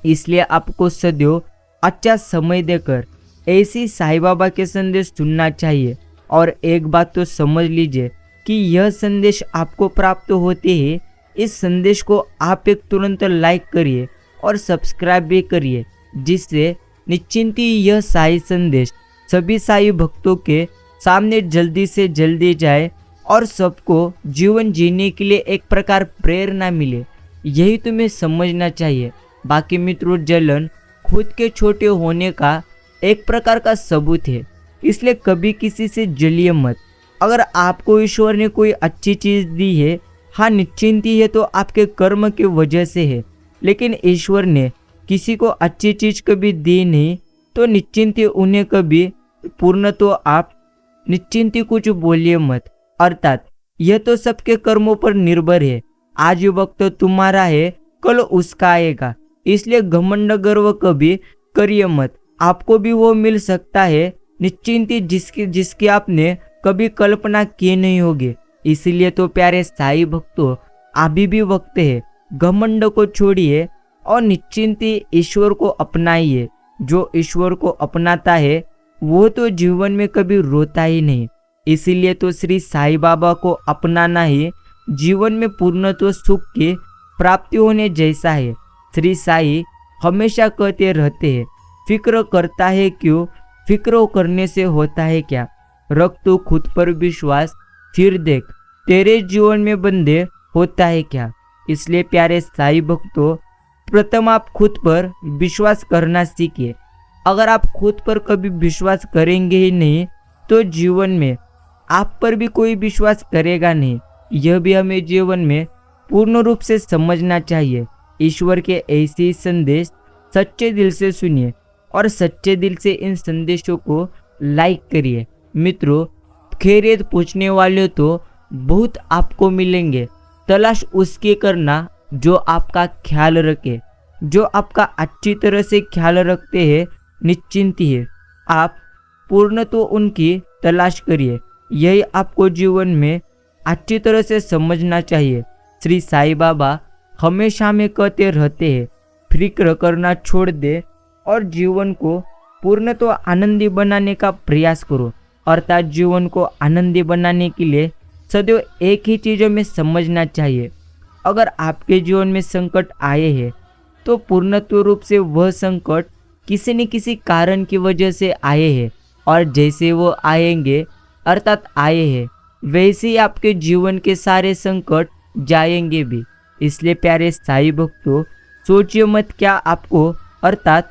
इसलिए आपको सदैव अच्छा समय देकर ऐसी साईं बाबा के संदेश सुनना चाहिए। और एक बात तो समझ लीजिए कि यह संदेश आपको प्राप्त होते ही इस संदेश को आप एक तुरंत लाइक करिए और सब्सक्राइब भी करिए, जिससे निश्चिंत ही यह साईं संदेश सभी साईं भक्तों के सामने जल्दी से जल्दी जाए और सबको जीवन जीने के लिए एक प्रकार प्रेरणा मिले। यही तुम्हें समझना चाहिए। बाकी मित्रों, जलन खुद के छोटे होने का एक प्रकार का सबूत है, इसलिए कभी किसी से जलिए मत। अगर आपको ईश्वर ने कोई अच्छी चीज़ दी है, हाँ निश्चिंत ही है, तो आपके कर्म की वजह से है। लेकिन ईश्वर ने किसी को अच्छी चीज़ कभी दी नहीं, तो निश्चिंत ही उन्हें कभी पूर्ण, तो आप निश्चिंत ही कुछ बोलिए मत। अर्थात यह तो सबके कर्मों पर निर्भर है। आज वक्त तुम्हारा है, कल उसका आएगा। इसलिए घमंड गर्व कभी करिए मत। आपको भी वो मिल सकता है निश्चिंत ही जिसकी आपने कभी कल्पना की नहीं होगी। इसीलिए तो प्यारे साईं भक्तों, अभी भी वक्त है, घमंड को छोड़िए और निश्चिंत ही ईश्वर को अपनाइए। जो ईश्वर को अपनाता है वो तो जीवन में कभी रोता ही नहीं। इसीलिए तो श्री साईं बाबा को अपनाना ही जीवन में पूर्णत्व सुख की प्राप्ति होने जैसा है। श्री साईं हमेशा कहते रहते हैं, फिक्र करता है क्यों, फिक्र करने से होता है क्या। रख तो खुद पर विश्वास, फिर देख तेरे जीवन में बंदे होता है क्या। इसलिए प्यारे साईं भक्तों, प्रथम आप खुद पर विश्वास करना सीखिए। अगर आप खुद पर कभी विश्वास करेंगे ही नहीं, तो जीवन में आप पर भी कोई विश्वास करेगा नहीं। यह भी हमें जीवन में पूर्ण रूप से समझना चाहिए। ईश्वर के ऐसे ही संदेश सच्चे दिल से सुनिए और सच्चे दिल से इन संदेशों को लाइक करिए। मित्रों, खैरियत पूछने वाले तो बहुत आपको मिलेंगे, तलाश उसकी करना जो आपका ख्याल रखे। जो आपका अच्छी तरह से ख्याल रखते हैं, निश्चिंत ही आप पूर्ण तो उनकी तलाश करिए। यही आपको जीवन में अच्छी तरह से समझना चाहिए। श्री साईं बाबा हमेशा में कहते रहते हैं, फिक्र करना छोड़ दे और जीवन को पूर्ण तो आनंदी बनाने का प्रयास करो। अर्थात जीवन को आनंदी बनाने के लिए सदैव एक ही चीज़ों में समझना चाहिए। अगर आपके जीवन में संकट आए हैं तो पूर्णत्व रूप से वह संकट किसी न किसी कारण की वजह से आए हैं, और जैसे वो आएंगे अर्थात आए हैं, वैसे ही आपके जीवन के सारे संकट जाएंगे भी। इसलिए प्यारे साईं भक्तों, सोचिए मत क्या आपको अर्थात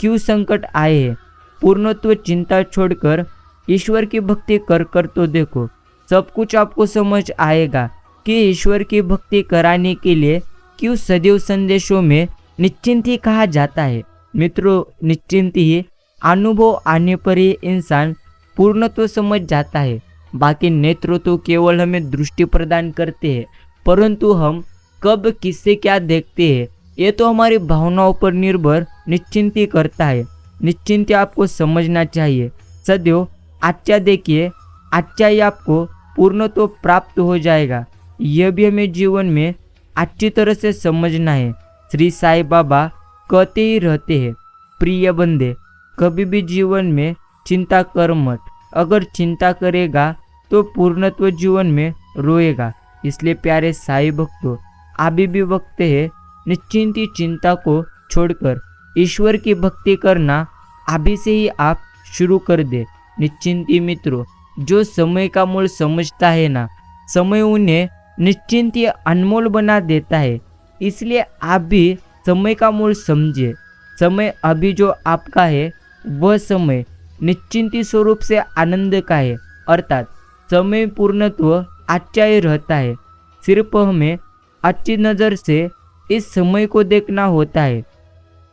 क्यों संकट आए हैं। पूर्णत्व चिंता छोड़कर ईश्वर की भक्ति कर तो देखो, सब कुछ आपको समझ आएगा कि ईश्वर की भक्ति कराने के लिए क्यों सदैव संदेशों में निश्चिंत ही कहा जाता है। मित्रों, निश्चिंत ही अनुभव आने पर ही इंसान पूर्णत्व समझ जाता है। बाकी नेत्र तो केवल हमें दृष्टि प्रदान करते हैं, परंतु हम कब किससे क्या देखते हैं ये तो हमारी भावनाओं पर निर्भर निश्चिंती करता है। निश्चिंती आपको समझना चाहिए। सदैव अच्छा देखिए, अच्छा ही आपको पूर्णत्व प्राप्त हो जाएगा। यह भी हमें जीवन में अच्छी तरह से समझना है। श्री साईं बाबा कहते ही रहते हैं, प्रिय बंदे, कभी भी जीवन में चिंता कर मत। अगर चिंता करेगा तो पूर्णत्व जीवन में रोएगा। इसलिए प्यारे साईं भक्तों, अभी भी वक्त है निश्चिंती चिंता को छोड़कर ईश्वर की भक्ति करना अभी से ही आप शुरू कर दे। निश्चिंती मित्रों, जो समय का मूल समझता है ना, समय उन्हें निश्चिंती अनमोल बना देता है। इसलिए आप भी समय का मूल समझिए। समय अभी जो आपका है वह समय निश्चिंती स्वरूप से आनंद का है। अर्थात समय पूर्णत्व अच्छा ही रहता है। सिर्फ हमें अच्छी नज़र से इस समय को देखना होता है।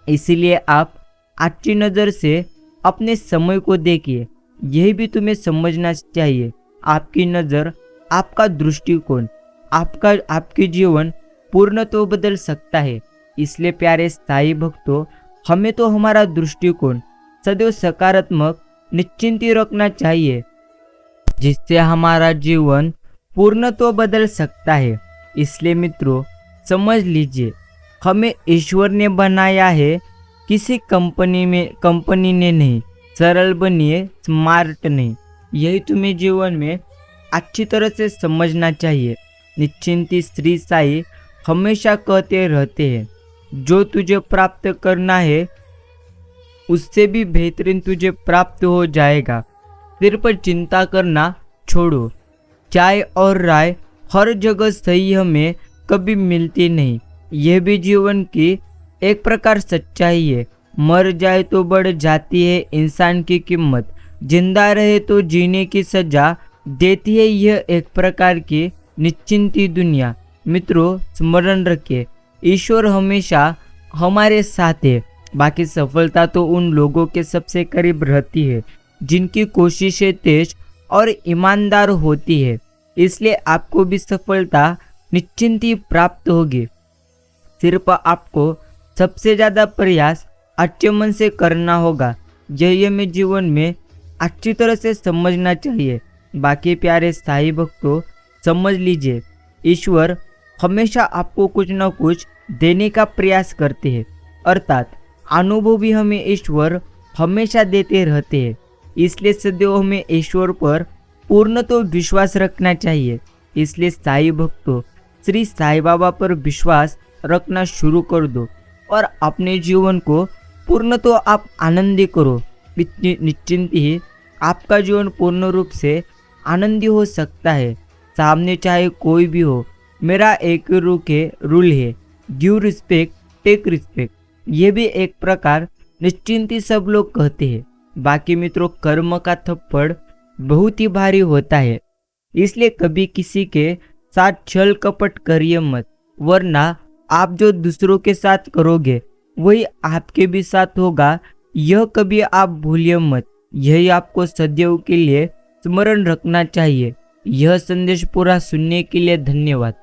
इसीलिए आप अच्छी नज़र से अपने समय को देखिए। यही भी तुम्हें समझना चाहिए। आपकी नज़र, आपका दृष्टिकोण, आपके जीवन पूर्णत्व बदल सकता है। इसलिए प्यारे साईं भक्तों, हमें तो हमारा दृष्टिकोण सदैव सकारात्मक निश्चिंती रखना चाहिए, जिससे हमारा जीवन पूर्णत्व बदल सकता है। इसलिए मित्रों, समझ लीजिए, हमें ईश्वर ने बनाया है, किसी कंपनी ने नहीं। सरल बनिए, स्मार्ट नहीं। यही तुम्हें जीवन में अच्छी तरह से समझना चाहिए। निश्चिंती श्री साईं हमेशा कहते रहते हैं, जो तुझे प्राप्त करना है उससे भी बेहतरीन तुझे प्राप्त हो जाएगा। सिर्फ चिंता करना छोड़ो। चाय और राय हर जगह सही हमें कभी मिलती नहीं। यह भी जीवन की एक प्रकार सच्चाई है। मर जाए तो बढ़ जाती है इंसान की कीमत, जिंदा रहे तो जीने की सजा देती है यह एक प्रकार की निश्चिंती दुनिया। मित्रों, स्मरण रखिए, ईश्वर हमेशा हमारे साथ है। बाकी सफलता तो उन लोगों के सबसे करीब रहती है जिनकी कोशिशें तेज और ईमानदार होती है। इसलिए आपको भी सफलता निश्चिंती प्राप्त होगी। सिर्फ आपको सबसे ज़्यादा प्रयास अच्छे मन से करना होगा। यही हमें जीवन में अच्छी तरह से समझना चाहिए। बाकी प्यारे साईं भक्तों, समझ लीजिए, ईश्वर हमेशा आपको कुछ न कुछ देने का प्रयास करते हैं। अर्थात अनुभव भी हमें ईश्वर हमेशा देते रहते हैं। इसलिए सदैव हमें ईश्वर पर पूर्ण तो विश्वास रखना चाहिए। इसलिए साईं भक्तों, श्री साईं बाबा पर विश्वास रखना शुरू कर दो और अपने जीवन को पूर्ण तो आप आनंदी करो। निश्चिंत ही आपका जीवन पूर्ण रूप से आनंदी हो सकता है। सामने चाहे कोई भी हो, मेरा एक रूल है, गिव रिस्पेक्ट टेक रिस्पेक्ट। ये भी एक प्रकार निश्चिंती सब लोग कहते हैं। बाकी मित्रों, कर्म का थप्पड़ बहुत ही भारी होता है। इसलिए कभी किसी के साथ छल कपट करिए मत, वरना आप जो दूसरों के साथ करोगे वही आपके भी साथ होगा, यह कभी आप भूलिए मत। यही आपको सदैव के लिए स्मरण रखना चाहिए। यह संदेश पूरा सुनने के लिए धन्यवाद।